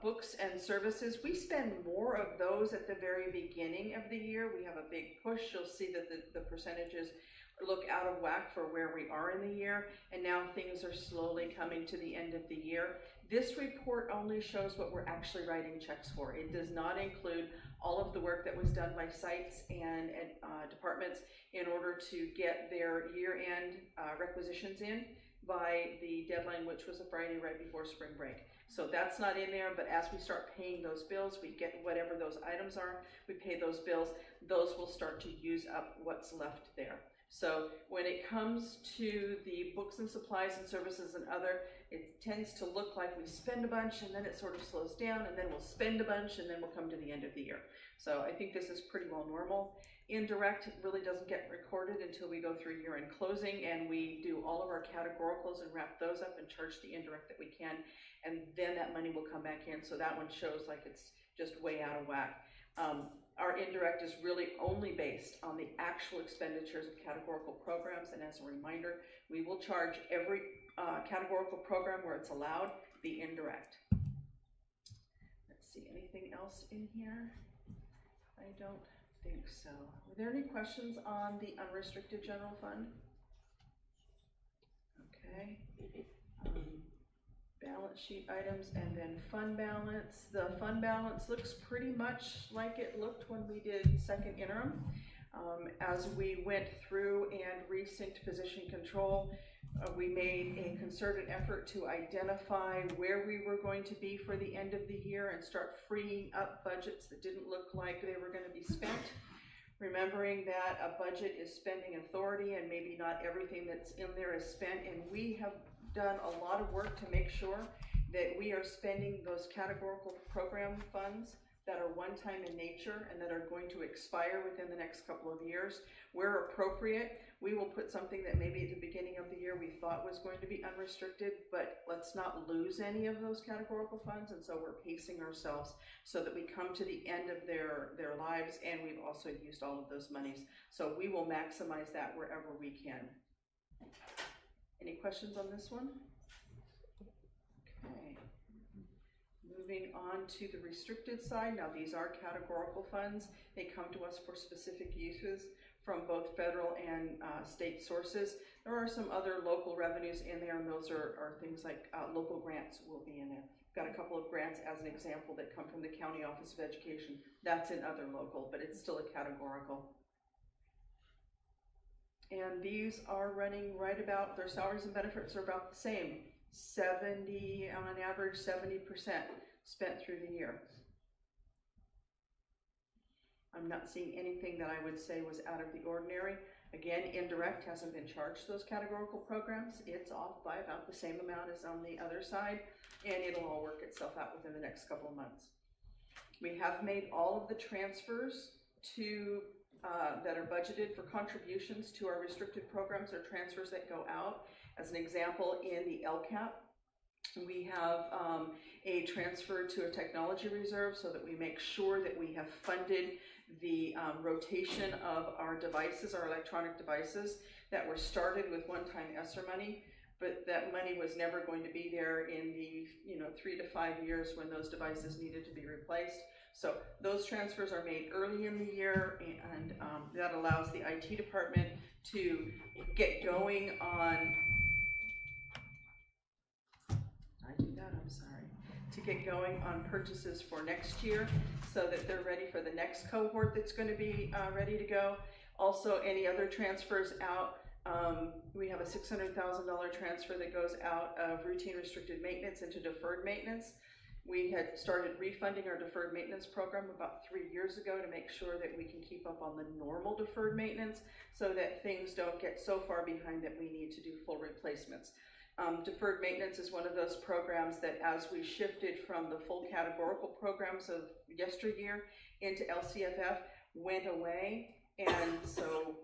books and services, we spend more of those at the very beginning of the year. We have a big push. You'll see that the percentages look out of whack for where we are in the year, and now things are slowly coming to the end of the year. This report only shows what we're actually writing checks for. It does not include all of the work that was done by sites and departments in order to get their year-end requisitions in by the deadline, which was a Friday right before spring break. So that's not in there, but as we start paying those bills, we get whatever those items are, we pay those bills, those will start to use up what's left there. So when it comes to the books and supplies and services and other, it tends to look like we spend a bunch and then it sort of slows down, and then we'll spend a bunch and then we'll come to the end of the year. So I think this is pretty well normal. Indirect really doesn't get recorded until we go through year-end closing, and we do all of our categoricals and wrap those up and charge the indirect that we can, and then that money will come back in. So that one shows like it's just way out of whack. Our indirect is really only based on the actual expenditures of categorical programs, and as a reminder, we will charge every categorical program where it's allowed the indirect. Let's see, anything else in here? I don't think so. Were there any questions on the unrestricted general fund? Okay. Balance sheet items and then fund balance. The fund balance looks pretty much like it looked when we did second interim. As we went through and resynced position control, we made a concerted effort to identify where we were going to be for the end of the year and start freeing up budgets that didn't look like they were going to be spent. Remembering that a budget is spending authority and maybe not everything that's in there is spent, and we have done a lot of work to make sure that we are spending those categorical program funds that are one-time in nature and that are going to expire within the next couple of years. Where appropriate, we will put something that maybe at the beginning of the year we thought was going to be unrestricted, but let's not lose any of those categorical funds, and so we're pacing ourselves so that we come to the end of their lives, and we've also used all of those monies. So we will maximize that wherever we can. Any questions on this one? Okay. Moving on to the restricted side. Now these are categorical funds. They come to us for specific uses from both federal and state sources. There are some other local revenues in there, and those are things like local grants will be in there. Got a couple of grants as an example that come from the County Office of Education. That's in other local, but it's still a categorical. And these are running right about, their salaries and benefits are about the same. 70, on an average, 70% spent through the year. I'm not seeing anything that I would say was out of the ordinary. Again, indirect hasn't been charged those categorical programs. It's off by about the same amount as on the other side, and it'll all work itself out within the next couple of months. We have made all of the transfers to that are budgeted for contributions to our restricted programs or transfers that go out. As an example, in the LCAP, we have a transfer to a technology reserve so that we make sure that we have funded the rotation of our devices, our electronic devices that were started with one-time ESSER money, but that money was never going to be there in the 3 to 5 years when those devices needed to be replaced. So those transfers are made early in the year, and that allows the IT department to get going on, to get going on purchases for next year so that they're ready for the next cohort that's going to be ready to go. Also, any other transfers out, we have a $600,000 transfer that goes out of routine restricted maintenance into deferred maintenance. We had started refunding our deferred maintenance program about 3 years ago to make sure that we can keep up on the normal deferred maintenance so that things don't get so far behind that we need to do full replacements. Deferred maintenance is one of those programs that as we shifted from the full categorical programs of yesteryear into LCFF went away, and so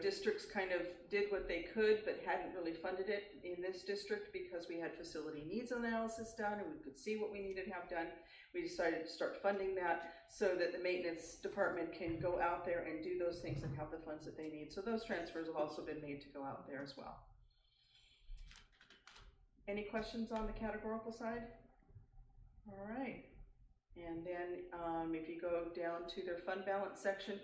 districts kind of did what they could but hadn't really funded it in this district because we had facility needs analysis done and we could see what we needed to have done. We decided to start funding that so that the maintenance department can go out there and do those things and have the funds that they need. So those transfers have also been made to go out there as well. Any questions on the categorical side? All right. And then if you go down to their fund balance section,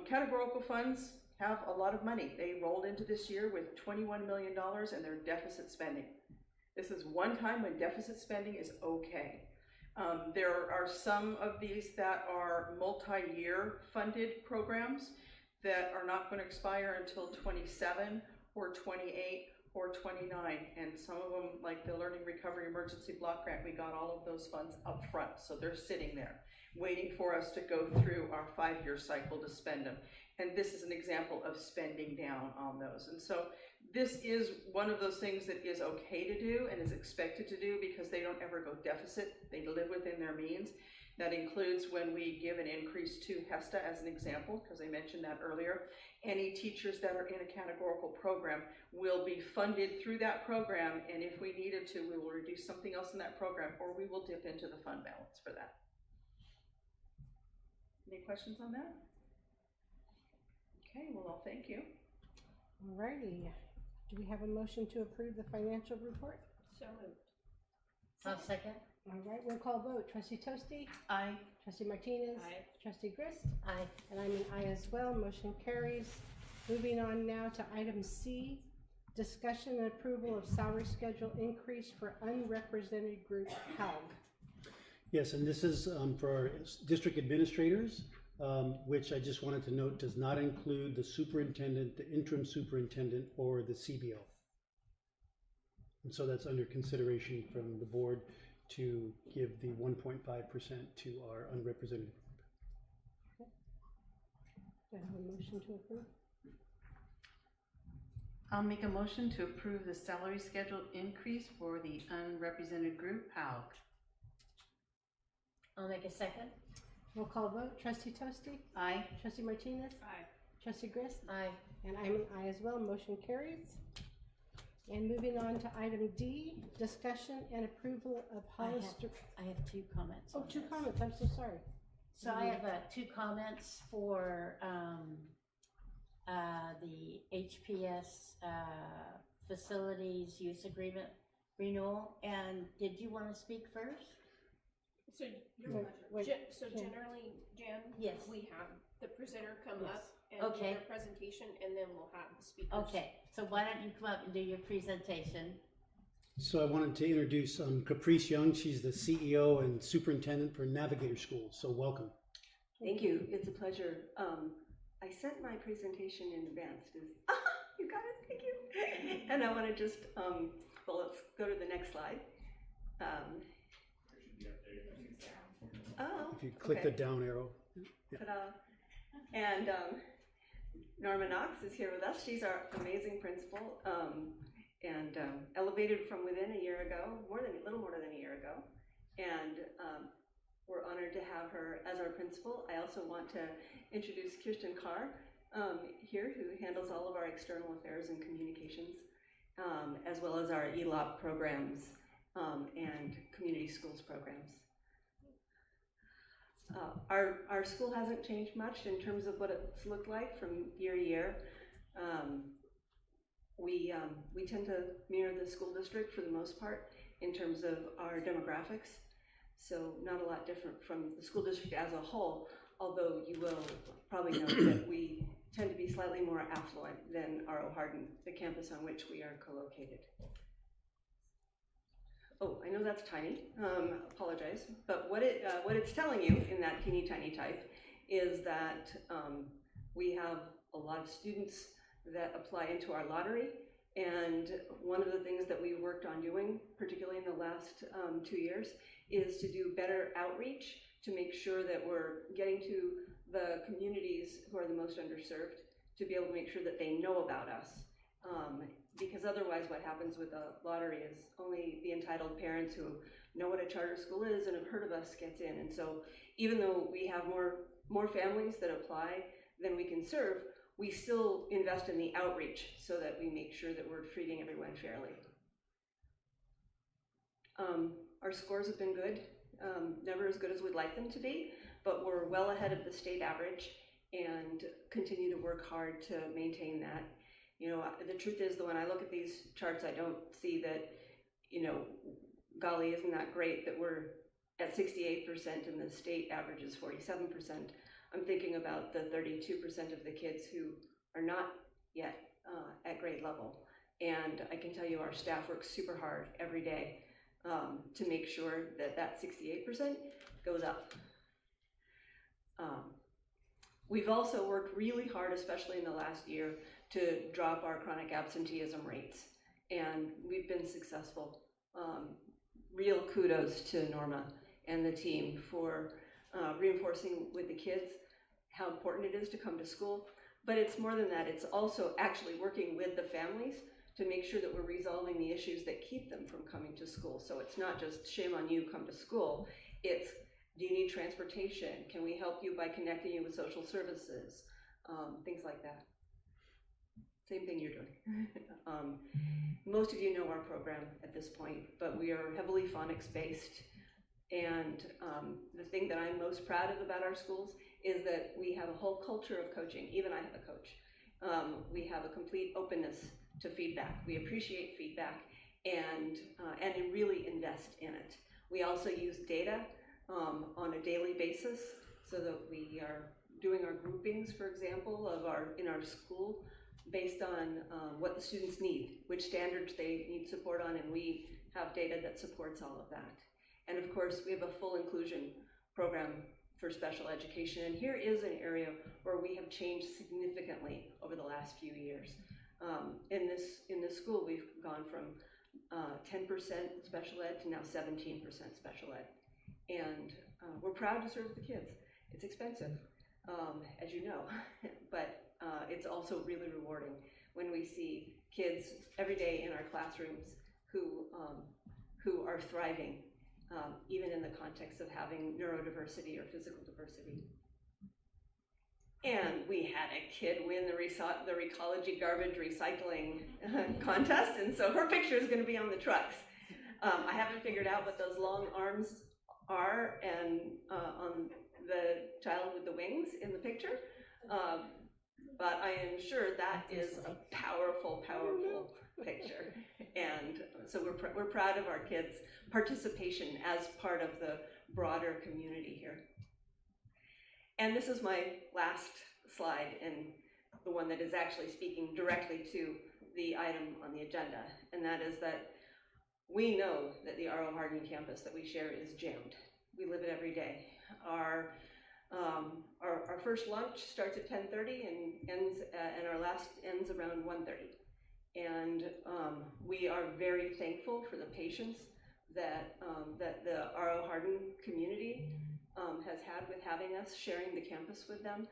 categorical funds have a lot of money. They rolled into this year with $21 million and they're deficit spending. This is one time when deficit spending is okay. There are some of these that are multi-year funded programs that are not going to expire until 27 or 28 or 29, and some of them, like the Learning Recovery Emergency Block Grant, we got all of those funds up front, so they're sitting there waiting for us to go through our 5-year cycle to spend them. And this is an example of spending down on those. And so this is one of those things that is okay to do and is expected to do because they don't ever go deficit. They live within their means. That includes when we give an increase to HESTA as an example, because I mentioned that earlier. Any teachers that are in a categorical program will be funded through that program, and if we needed to, we will reduce something else in that program, or we will dip into the fund balance for that. Any questions on that? Okay, well, thank you. Alrighty. Do we have a motion to approve the financial report? So moved. I'll second. All right, roll call vote. Trustee Toasty? Aye. Trustee Martinez? Aye. Trustee Grist? Aye. And I'm an aye as well. Motion carries. Moving on now to item C, discussion and approval of salary schedule increase for unrepresented group HALG. Yes, and this is for our district administrators, which I just wanted to note does not include the superintendent, the interim superintendent, or the CBO. And so that's under consideration from the board to give the 1.5% to our unrepresented group. Do I have a motion to approve? I'll make a motion to approve the salary schedule increase for the unrepresented group, HALG. I'll make a second. Roll call vote. Trustee Toasty? Aye. Trustee Martinez? Aye. Trustee Grist? Aye. And I'm an aye as well. Motion carries. And moving on to item D, discussion and approval of Hollister. I have 2 comments. Oh, on 2 this. comments. I'm so sorry. So I have 2 comments for the HPS facilities use agreement renewal. And did you want to speak first? So, Wait, so generally, Jan, Yes. we have the presenter come Yes. up and Okay. do their presentation, and then we'll have the speakers. Okay, so why don't you come up and do your presentation? So I wanted to introduce Caprice Young. She's the CEO and superintendent for Navigator School. So welcome. Thank you. It's a pleasure. I sent my presentation in advance. You got it. Thank you. And I want to just, well, let's go to the next slide. Oh, If you click okay. the down arrow. Yeah. Ta-da. And Norma Knox is here with us. She's our amazing principal, and elevated from within a year ago, a little more than a year ago. And we're honored to have her as our principal. I also want to introduce Kirsten Carr here, who handles all of our external affairs and communications, as well as our ELOP programs and community schools programs. Our school hasn't changed much in terms of what it's looked like from year to year. We tend to mirror the school district for the most part in terms of our demographics, so not a lot different from the school district as a whole, although you will probably note that we tend to be slightly more affluent than R.O. Hardin, the campus on which we are co-located. Oh, I know that's tiny, apologize, but what it's telling you in that teeny tiny type is that we have a lot of students that apply into our lottery, And one of the things that we worked on doing, particularly in the last 2 years, is to do better outreach to make sure that we're getting to the communities who are the most underserved, to be able to make sure that they know about us. Because otherwise what happens with the lottery is only the entitled parents who know what a charter school is and have heard of us gets in. And so even though we have more families that apply than we can serve, we still invest in the outreach so that we make sure that we're treating everyone fairly. Our scores have been good, never as good as we'd like them to be, but we're well ahead of the state average and continue to work hard to maintain that. You know, the truth is that when I look at these charts, I don't see that, you know, golly, isn't that great that we're at 68% and the state average is 47%. I'm thinking about the 32% of the kids who are not yet at grade level. And I can tell you our staff works super hard every day to make sure that that 68% goes up. We've also worked really hard, especially in the last year, to drop our chronic absenteeism rates. And we've been successful. Real kudos to Norma and the team for reinforcing with the kids how important it is to come to school. But it's more than that, it's also actually working with the families to make sure that we're resolving the issues that keep them from coming to school. So it's not just shame on you, come to school. It's, do you need transportation? Can we help you by connecting you with social services? Things like that. Same thing you're doing. Most of you know our program at this point, but we are heavily phonics based. And the thing that I'm most proud of about our schools is that we have a whole culture of coaching. Even I have a coach. We have a complete openness to feedback. We appreciate feedback and really invest in it. We also use data on a daily basis so that we are doing our groupings, for example, in our school based on what the students need, which standards they need support on, and we have data that supports all of that. And of course, we have a full inclusion program for special education, and here is an area where we have changed significantly over the last few years. In this school, we've gone from 10% special ed to now 17% special ed. And we're proud to serve the kids. It's expensive, as you know, but it's also really rewarding when we see kids every day in our classrooms who are thriving, even in the context of having neurodiversity or physical diversity. And we had a kid win the Recology garbage recycling contest, and so her picture is going to be on the trucks. I haven't figured out what those long arms are and on the child with the wings in the picture, but I am sure that is a powerful, powerful picture. And so we're proud of our kids' participation as part of the broader community here. And this is my last slide, and the one that is actually speaking directly to the item on the agenda, and that is that we know that the R.O. Hardin campus that we share is jammed. We live it every day. Our first lunch starts at 10:30 and ends, and our last ends around 1:30. And we are very thankful for the patience that the R.O. Hardin community has had with having us, sharing the campus with them.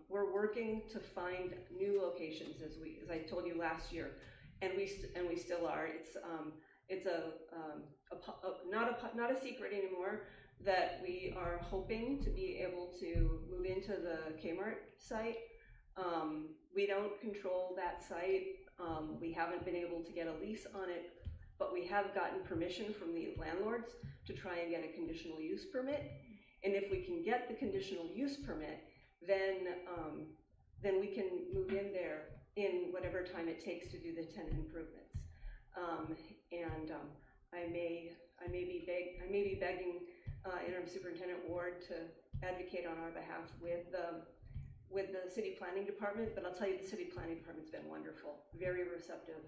We're working to find new locations, as I told you last year, and we still are. It's not a secret anymore that we are hoping to be able to move into the Kmart site. We don't control that site. We haven't been able to get a lease on it, but we have gotten permission from the landlords to try and get a conditional use permit. And if we can get the conditional use permit, then we can move in there in whatever time it takes to do the tenant improvements. I may be begging Interim Superintendent Ward to advocate on our behalf with the City Planning Department, but I'll tell you, the City Planning Department's been wonderful, very receptive.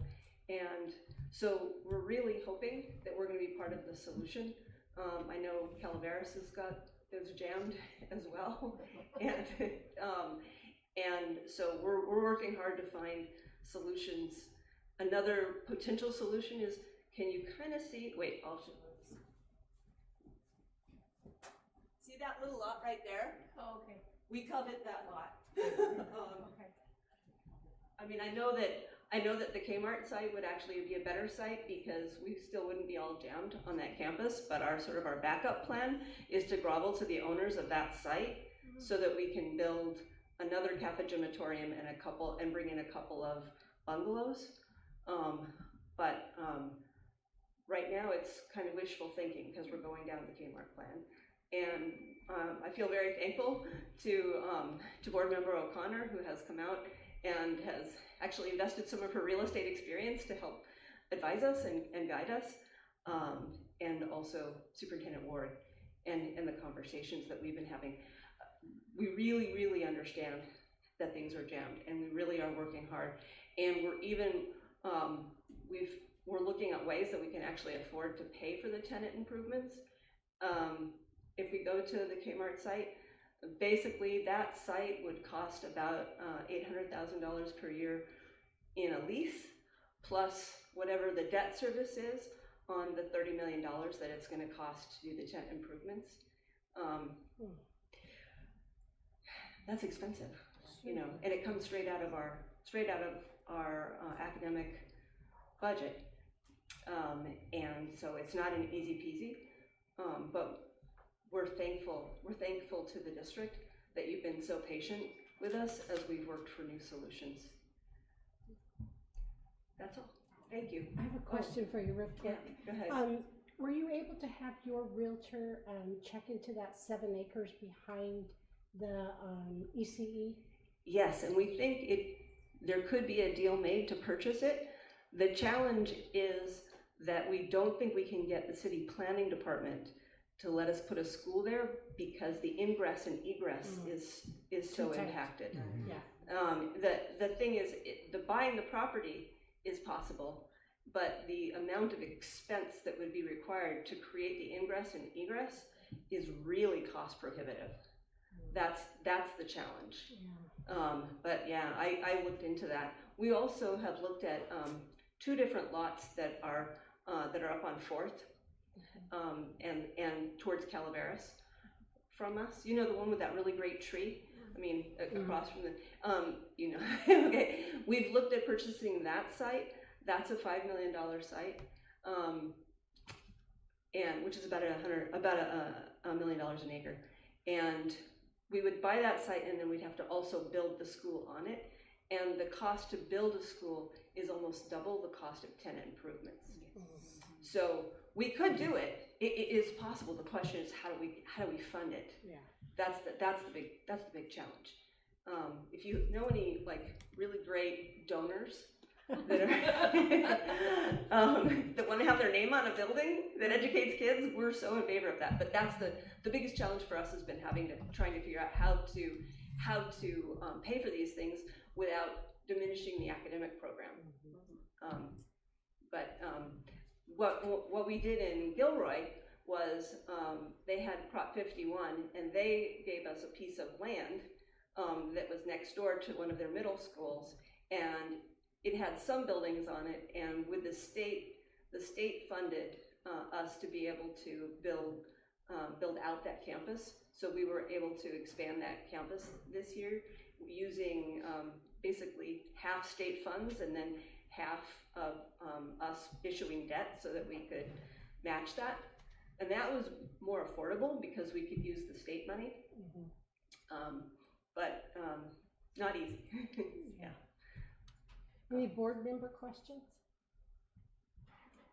And so we're really hoping that we're going to be part of the solution. I know Calaveras is jammed as well. And so we're working hard to find solutions Another potential solution is, can you kind of see, wait, I'll show this. See that little lot right there? Oh, okay. We covet that lot. Okay. I mean, I know that the Kmart site would actually be a better site because we still wouldn't be all jammed on that campus, but our backup plan is to grovel to the owners of that site so that we can build another cafe gymatorium and bring in a couple of bungalows. Right now it's kind of wishful thinking because we're going down the Kmart plan. And I feel very thankful to Board Member O'Connor, who has come out and has actually invested some of her real estate experience to help advise us and guide us, and also Superintendent Ward and the conversations that we've been having. We really, really understand that things are jammed, and we really are working hard. And we're even, we're looking at ways that we can actually afford to pay for the tenant improvements. If we go to the Kmart site, basically that site would cost about $800,000 per year in a lease, plus whatever the debt service is on the $30 million that it's going to cost to do the tenant improvements. That's expensive, you know, and it comes straight out of our academic budget, and so it's not an easy peasy, but we're thankful to the district that you've been so patient with us as we've worked for new solutions. That's all. Thank you. I have a question for you real quick. Yeah, go ahead. Were you able to have your realtor check into that 7 acres behind the ECE? Yes, and we think there could be a deal made to purchase it. The challenge is that we don't think we can get the city planning department to let us put a school there because the ingress and egress is so impacted. Yeah. The thing is, the buying the property is possible, but the amount of expense that would be required to create the ingress and egress is really cost prohibitive. That's the challenge. Yeah. But yeah, I looked into that. We also have looked at 2 different lots that are up on 4th. And towards Calaveras from us. You know, the one with that really great tree? I mean, across from the, you know, okay. We've looked at purchasing that site. That's a $5 million site, and which is about $1 million an acre. And we would buy that site, and then we'd have to also build the school on it. And the cost to build a school is almost double the cost of tenant improvements. So we could do it. It is possible. The question is how do we fund it? Yeah. That's the big challenge. If you know any like really great donors that are that want to have their name on a building that educates kids, we're so in favor of that. But that's the biggest challenge for us has been trying to figure out how to pay for these things without diminishing the academic program. What we did in Gilroy was they had Prop 51, and they gave us a piece of land that was next door to one of their middle schools, and it had some buildings on it. And with the state funded us to be able to build out that campus. So we were able to expand that campus this year using basically half state funds and then half of us issuing debt so that we could match that. And that was more affordable because we could use the state money, but not easy. Yeah. Any board member questions?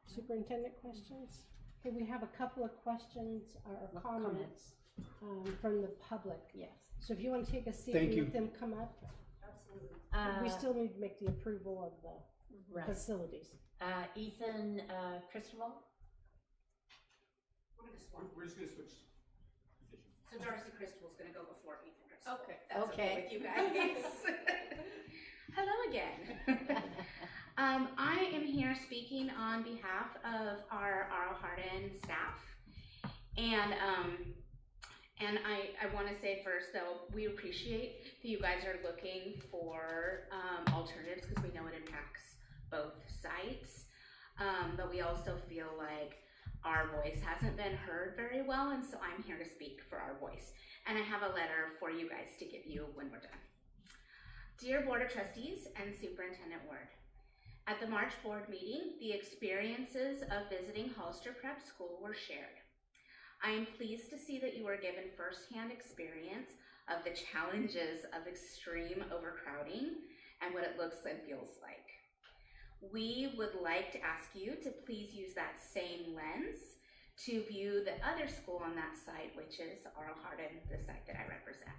Superintendent questions? Okay, we have a couple of questions or comments from the public. Yes. So if you want to take a seat Thank and you. let them come up. Absolutely. We still need to make the approval of the facilities. Ethan Christopher. We're just gonna switch positions. So Darcy Crystal's gonna go before Ethan Crystal. Okay. That's okay with you guys. Hello again. I am here speaking on behalf of our R.L. Hardin staff, and I want to say first though, we appreciate that you guys are looking for alternatives because we know it impacts both sides. sites, but we also feel like our voice hasn't been heard very well, and so I'm here to speak for our voice. And I have a letter for you guys to give you when we're done. Dear Board of Trustees and Superintendent Ward, at the March board meeting, the experiences of visiting Hollister Prep School were shared. I am pleased to see that you were given firsthand experience of the challenges of extreme overcrowding and what it looks and feels like. We would like to ask you to please use that same lens to view the other school on that site, which is R.L. Hardin, the site that I represent.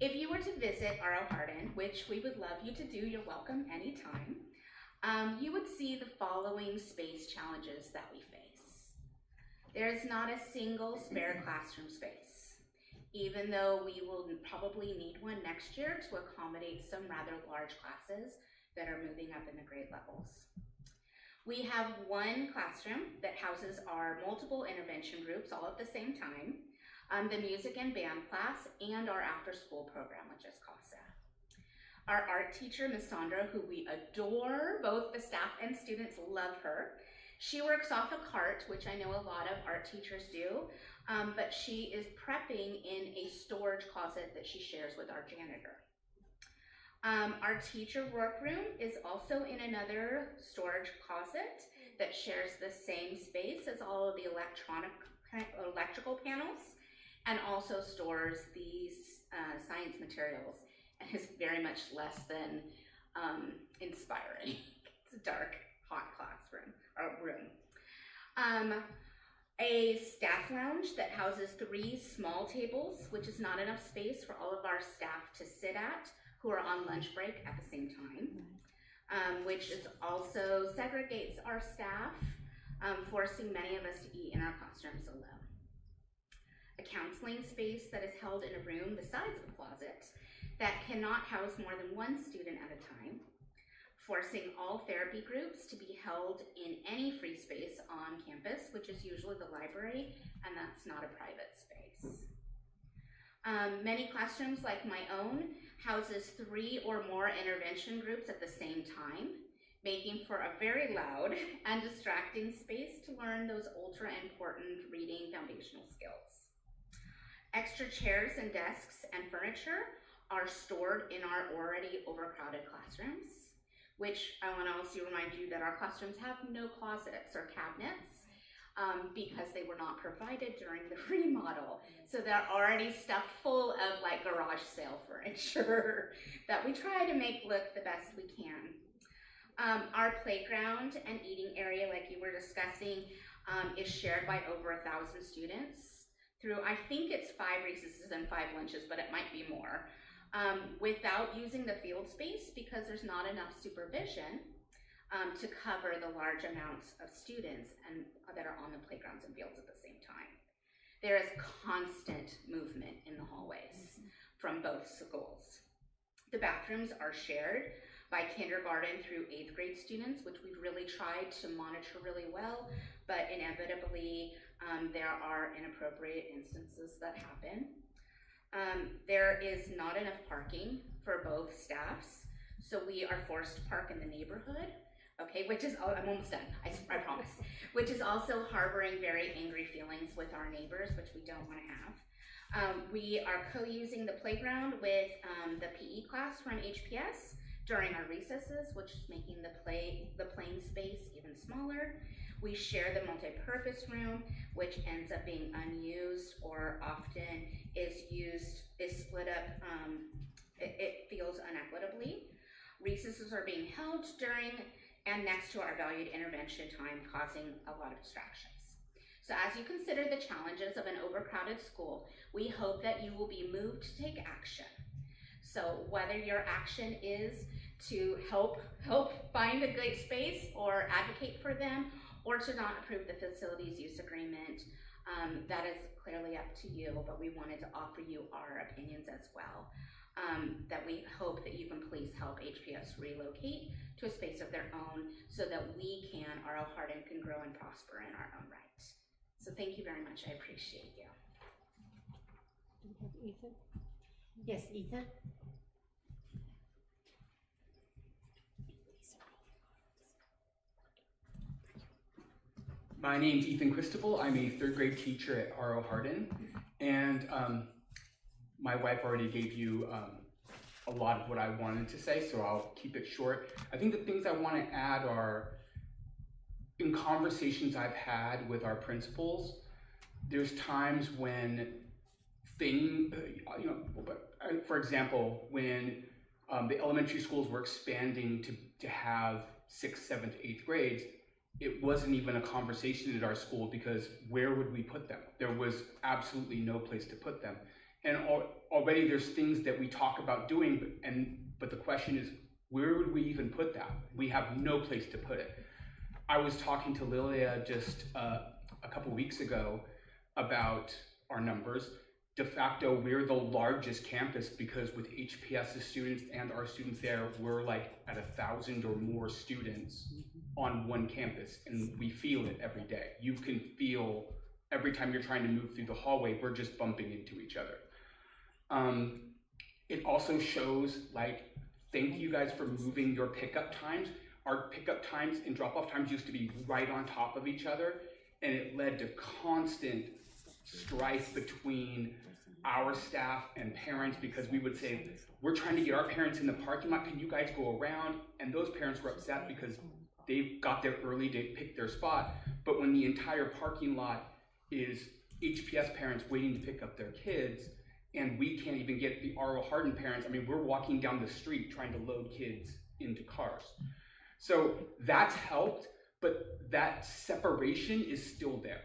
If you were to visit R.L. Hardin, which we would love you to do, you're welcome anytime, you would see the following space challenges that we face. There is not a single spare classroom space, even though we will probably need one next year to accommodate some rather large classes that are moving up in the grade levels. We have one classroom that houses our multiple intervention groups all at the same time, the music and band class, and our after-school program, which is CASA. Our art teacher, Ms. Sandra, who we adore, both the staff and students love her. She works off a cart, which I know a lot of art teachers do, but she is prepping in a storage closet that she shares with our janitor. Our teacher workroom is also in another storage closet that shares the same space as all of the electrical panels, and also stores these science materials, and is very much less than inspiring. It's a dark, hot classroom or room. A staff lounge that houses 3 small tables, which is not enough space for all of our staff to sit at who are on lunch break at the same time, which is also segregates our staff, forcing many of us to eat in our classrooms alone. A counseling space that is held in a room the size of a closet that cannot house more than 1 student at a time, forcing all therapy groups to be held in any free space on campus, which is usually the library, and that's not a private space. Many classrooms, like my own, houses 3 or more intervention groups at the same time, making for a very loud and distracting space to learn those ultra important reading foundational skills. Extra chairs and desks and furniture are stored in our already overcrowded classrooms, which I want to also remind you that our classrooms have no closets or cabinets because they were not provided during the remodel. So they're already stuffed full of like garage sale furniture that we try to make look the best we can. Our playground and eating area, like you were discussing, is shared by over 1,000 students through, I think it's 5 recesses and 5 lunches, but it might be more, without using the field space because there's not enough supervision to cover the large amounts of students and that are on the playgrounds and fields at the same time. There is constant movement in the hallways from both schools. The bathrooms are shared by kindergarten through 8th grade students, which we've really tried to monitor really well, but inevitably there are inappropriate instances that happen. There is not enough parking for both staffs, so we are forced to park in the neighborhood, okay, which is, I'm almost done, I promise, which is also harboring very angry feelings with our neighbors, which we don't want to have. We are co-using the playground with the PE class from HPS during our recesses, which is making the playing space even smaller. We share the multi-purpose room, which ends up being unused or often is split up, it feels inequitably. Recesses are being held during and next to our valued intervention time, causing a lot of distractions. So as you consider the challenges of an overcrowded school, we hope that you will be moved to take action. So whether your action is to help find a good space or advocate for them, or to not approve the facilities use agreement, that is clearly up to you, but we wanted to offer you our opinions as well. That we hope that you can please help HPS relocate to a space of their own so that we can, R.L. Hardin can grow and prosper in our own right. So thank you very much, I appreciate you. Do we have Ethan? Yes, Ethan? My name's Ethan Christopher. I'm a third grade teacher at R.O. Hardin, and my wife already gave you a lot of what I wanted to say, so I'll keep it short. I think the things I want to add are, in conversations I've had with our principals, there's times when for example, when the elementary schools were expanding to have 6th, 7th, 8th grades, it wasn't even a conversation at our school because where would we put them? There was absolutely no place to put them. And already there's things that we talk about doing, but the question is, where would we even put that? We have no place to put it. I was talking to Lilia just a couple weeks ago about our numbers. De facto, we're the largest campus because with HPS's students and our students there, we're like at 1,000 or more students on one campus, and we feel it every day. You can feel every time you're trying to move through the hallway, we're just bumping into each other. It also shows, like, thank you guys for moving your pickup times. Our pickup times and drop-off times used to be right on top of each other, and it led to constant strife between our staff and parents because we would say, we're trying to get our parents in the parking lot, can you guys go around? And those parents were upset because they got there early to pick their spot, but when the entire parking lot is HPS parents waiting to pick up their kids, and we can't even get the R.O. Hardin parents, I mean, we're walking down the street trying to load kids into cars. So that's helped, but that separation is still there.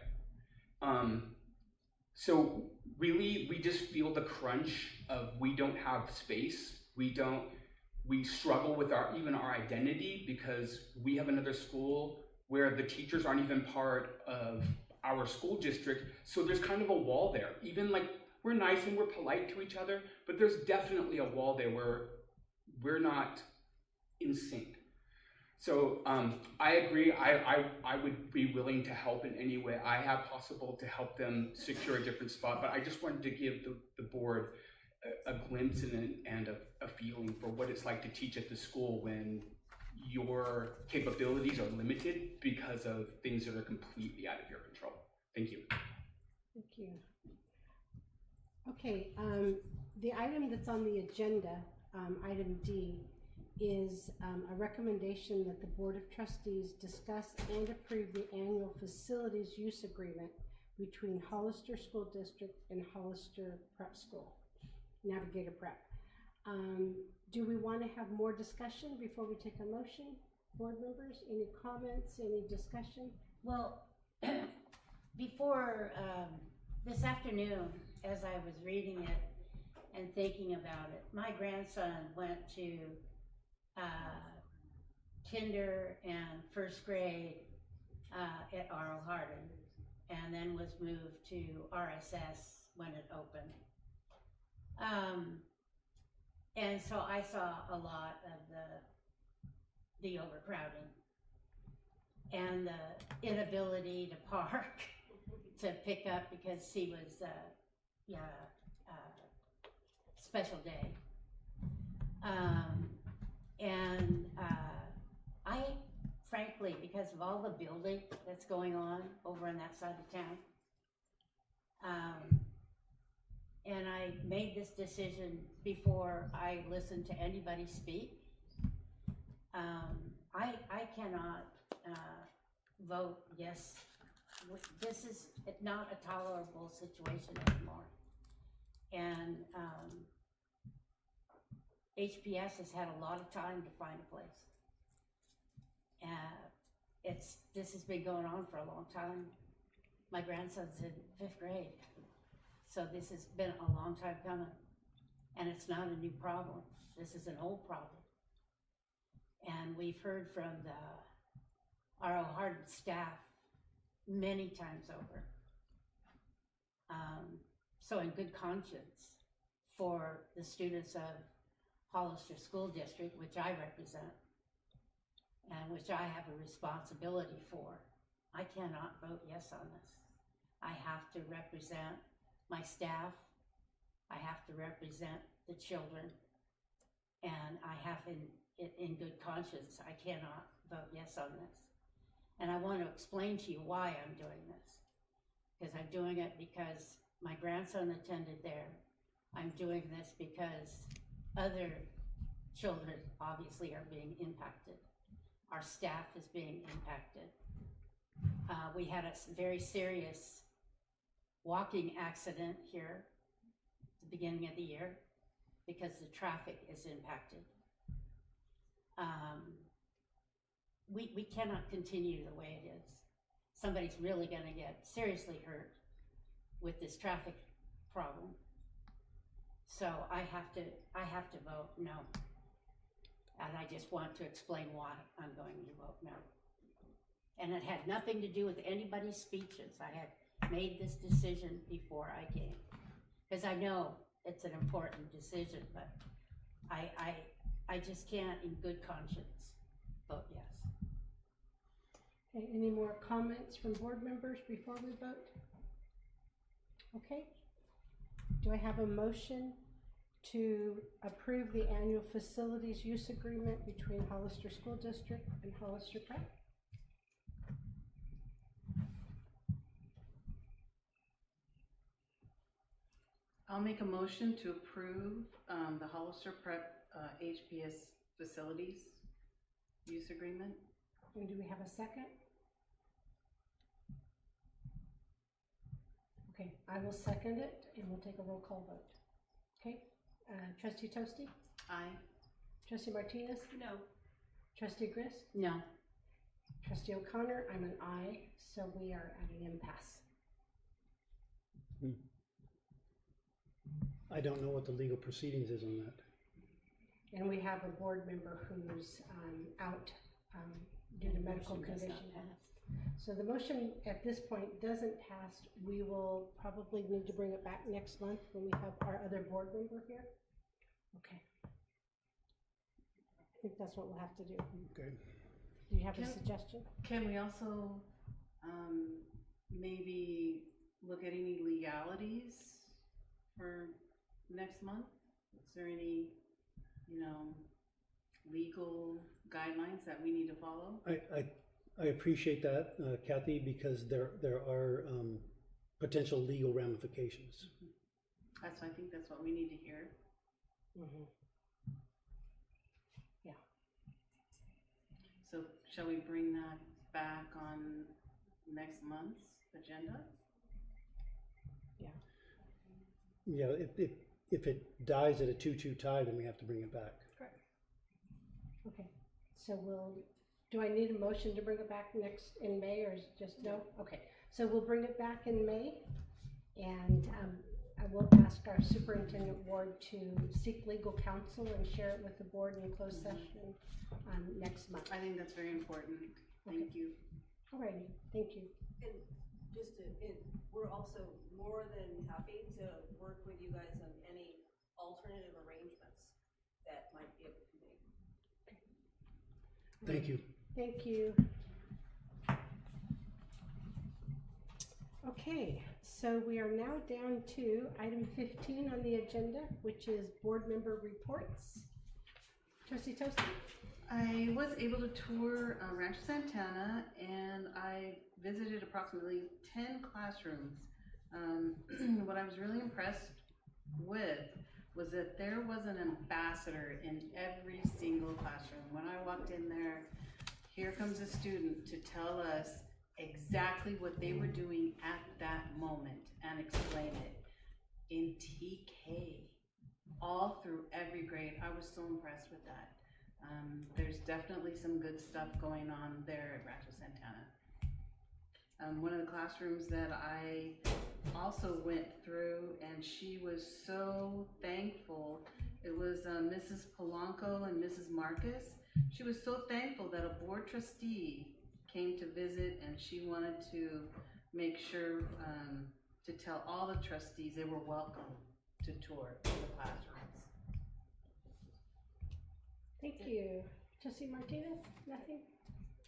So really, we just feel the crunch of we don't have space. We struggle with even our identity because we have another school where the teachers aren't even part of our school district. So there's kind of a wall there. Even like, we're nice and we're polite to each other, but there's definitely a wall there where we're not in sync. So I agree, I would be willing to help in any way I have possible to help them secure a different spot, but I just wanted to give the board a glimpse and a feeling for what it's like to teach at the school when your capabilities are limited because of things that are completely out of your control. Thank you. Thank you. Okay, the item that's on the agenda, item D, is a recommendation that the Board of Trustees discuss and approve the annual facilities use agreement between Hollister School District and Hollister Prep School, Navigator Prep. Do we want to have more discussion before we take a motion? Board members, any comments, any discussion? Well, before this afternoon, as I was reading it and thinking about it, my grandson went to kinder and first grade at R.O. Hardin, and then was moved to RSS when it opened. And so I saw a lot of the overcrowding and the inability to park to pick up because he was special day. I, frankly, because of all the building that's going on over on that side of town, and I made this decision before I listened to anybody speak, I cannot vote yes. This is not a tolerable situation anymore. And HPS has had a lot of time to find a place. This has been going on for a long time. My grandson's in 5th grade, so this has been a long time coming. And it's not a new problem. This is an old problem. And we've heard from the R.O. Hardin staff many times over. So in good conscience for the students of Hollister School District, which I represent, and which I have a responsibility for, I cannot vote yes on this. I have to represent my staff, I have to represent the children, and I have in good conscience, I cannot vote yes on this. And I want to explain to you why I'm doing this. Because I'm doing it because my grandson attended there. I'm doing this because other children obviously are being impacted. Our staff is being impacted. We had a very serious walking accident here at the beginning of the year because the traffic is impacted. We cannot continue the way it is. Somebody's really gonna get seriously hurt with this traffic problem. So I have to vote no. And I just want to explain why I'm going to vote no. And it had nothing to do with anybody's speeches. I had made this decision before I came. Because I know it's an important decision, but I just can't in good conscience vote yes. Okay, any more comments from board members before we vote? Okay. Do I have a motion to approve the annual facilities use agreement between Hollister School District and Hollister Prep? I'll make a motion to approve the Hollister Prep HPS facilities use agreement. And do we have a second? Okay, I will second it and we'll take a roll call vote. Okay, Trustee Toasty? Aye. Trustee Martinez? No. Trustee Grist? No. Trustee O'Connor, I'm an aye, so we are at an impasse. I don't know what the legal proceedings is on that. And we have a board member who's out due to medical condition. So the motion at this point doesn't pass. We will probably need to bring it back next month when we have our other board member here. Okay. I think that's what we'll have to do. Okay. Do you have a suggestion? Can we also maybe look at any legalities for next month? Is there any, legal guidelines that we need to follow? I appreciate that, Kathy, because there are potential legal ramifications. I think that's what we need to hear. Mm-hmm. Yeah. So shall we bring that back on next month's agenda? Yeah. Yeah, if it dies at a 2-2 tie, then we have to bring it back. Correct. Okay, so do I need a motion to bring it back in May, or is it just no? Okay, so we'll bring it back in May, and I will ask our Superintendent Ward to seek legal counsel and share it with the board in closed session next month. I think that's very important. Thank you. All righty, thank you. And just we're also more than happy to work with you guys on any alternative arrangements that might be able to be made. Thank you. Thank you. Okay, so we are now down to item 15 on the agenda, which is board member reports. Trustee Toasty? I was able to tour Rancho Santana, and I visited approximately 10 classrooms. What I was really impressed with was that there was an ambassador in every single classroom. When I walked in there, here comes a student to tell us exactly what they were doing at that moment and explain it in TK, all through every grade. I was so impressed with that. There's definitely some good stuff going on there at Rancho Santana. One of the classrooms that I also went through, and she was so thankful, it was Mrs. Polanco and Mrs. Marcus. She was so thankful that a board trustee came to visit, and she wanted to make sure to tell all the trustees they were welcome to tour the classrooms. Thank you. Trustee Martinez, nothing?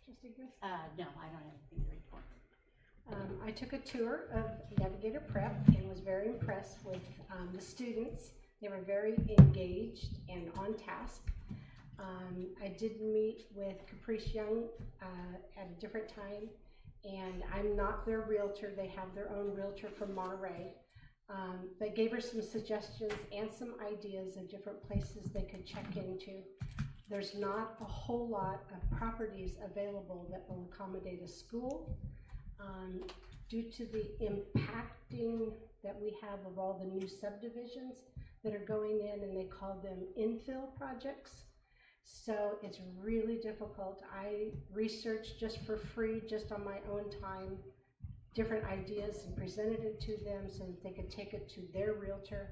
Trustee Grist? No, I don't have anything to report. I took a tour of Navigator Prep and was very impressed with the students. They were very engaged and on task. I did meet with Caprice Young at a different time, and I'm not their realtor. They have their own realtor from Monterey. But gave her some suggestions and some ideas of different places they could check into. There's not a whole lot of properties available that will accommodate a school. Due to the impacting that we have of all the new subdivisions that are going in, and they call them infill projects. So it's really difficult. I researched just for free, just on my own time, different ideas and presented it to them so that they could take it to their realtor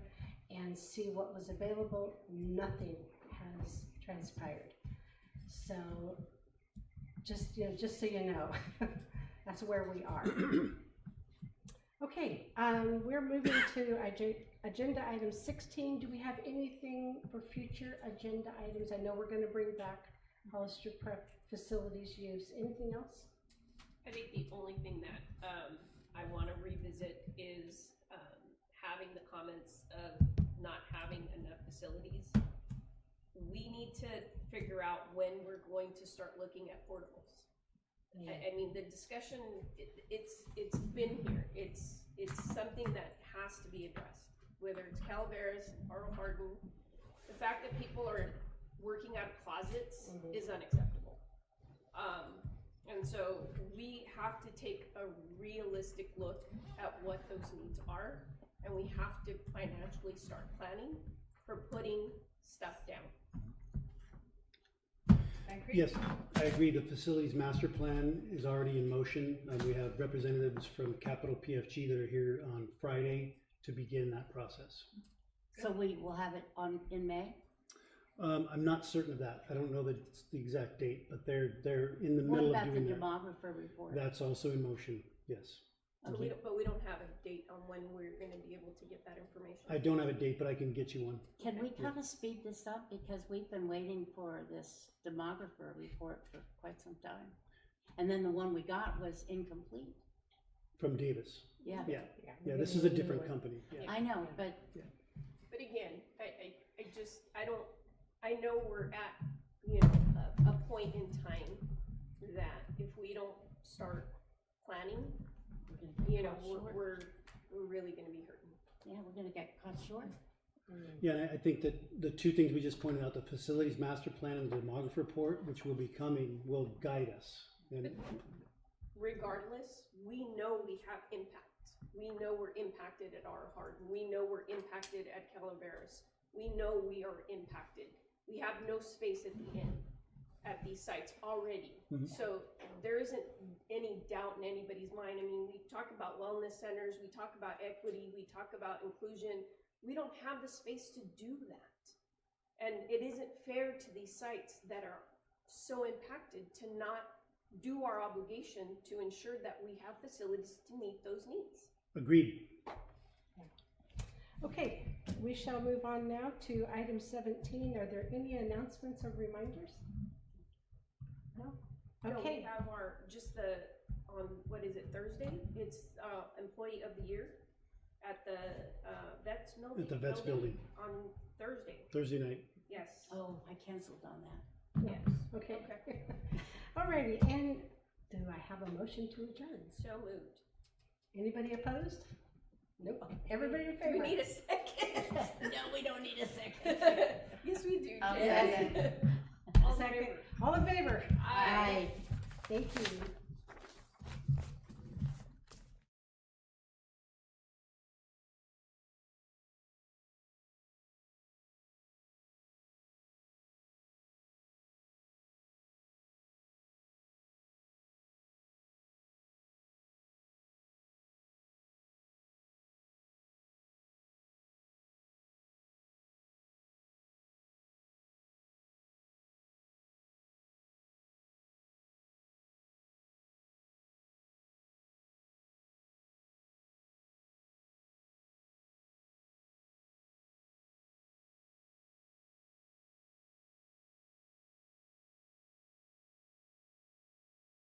and see what was available. Nothing has transpired. So just so you know, that's where we are. Okay, we're moving to agenda item 16. Do we have anything for future agenda items? I know we're going to bring back Hollister Prep facilities use. Anything else? I think the only thing that I want to revisit is having the comments of not having enough facilities. We need to figure out when we're going to start looking at portables. I mean, the discussion, it's been here. It's something that has to be addressed, whether it's Calaveras, Arnold Hardin. The fact that people are working out of closets is unacceptable. And so we have to take a realistic look at what those needs are, and we have to financially start planning for putting stuff down. Yes, I agree. The facilities master plan is already in motion. We have representatives from Capital PFG that are here on Friday to begin that process. So we will have it on in May? I'm not certain of that. I don't know the exact date, but they're in the middle of doing that. What about the demographer report? That's also in motion, yes. But we don't have a date on when we're going to be able to get that information. I don't have a date, but I can get you one. Can we kind of speed this up, because we've been waiting for this demographer report for quite some time, and then the one we got was incomplete. From Davis. Yeah. Yeah, this is a different company. Yeah. I know, but But again, I know we're at a point in time that if we don't start planning, we're really going to be hurting. Yeah, we're going to get cut short. Yeah, and I think that the two things we just pointed out, the facilities master plan and the demographer report, which will be coming, will guide us. And regardless, we know we have impact. We know we're impacted at our Hardin. We know we're impacted at Calaveras. We know we are impacted. We have no space at the end at these sites already. So there isn't any doubt in anybody's mind. I mean, we talk about wellness centers, we talk about equity, we talk about inclusion. We don't have the space to do that. And it isn't fair to these sites that are so impacted to not do our obligation to ensure that we have facilities to meet those needs. Agreed. Okay, we shall move on now to item 17. Are there any announcements or reminders? No? No, Okay. we have on Thursday? It's Employee of the Year at the Vets Building. At the Vets Building. On Thursday. Thursday night. Yes. Oh, I canceled on that. Yes. Okay. Alrighty, and do I have a motion to adjourn? So moved. Anybody opposed? Nope. Everybody in favor? Do we need a second? No, we don't need a second. Yes, we do. All in favor? Aye. Thank you.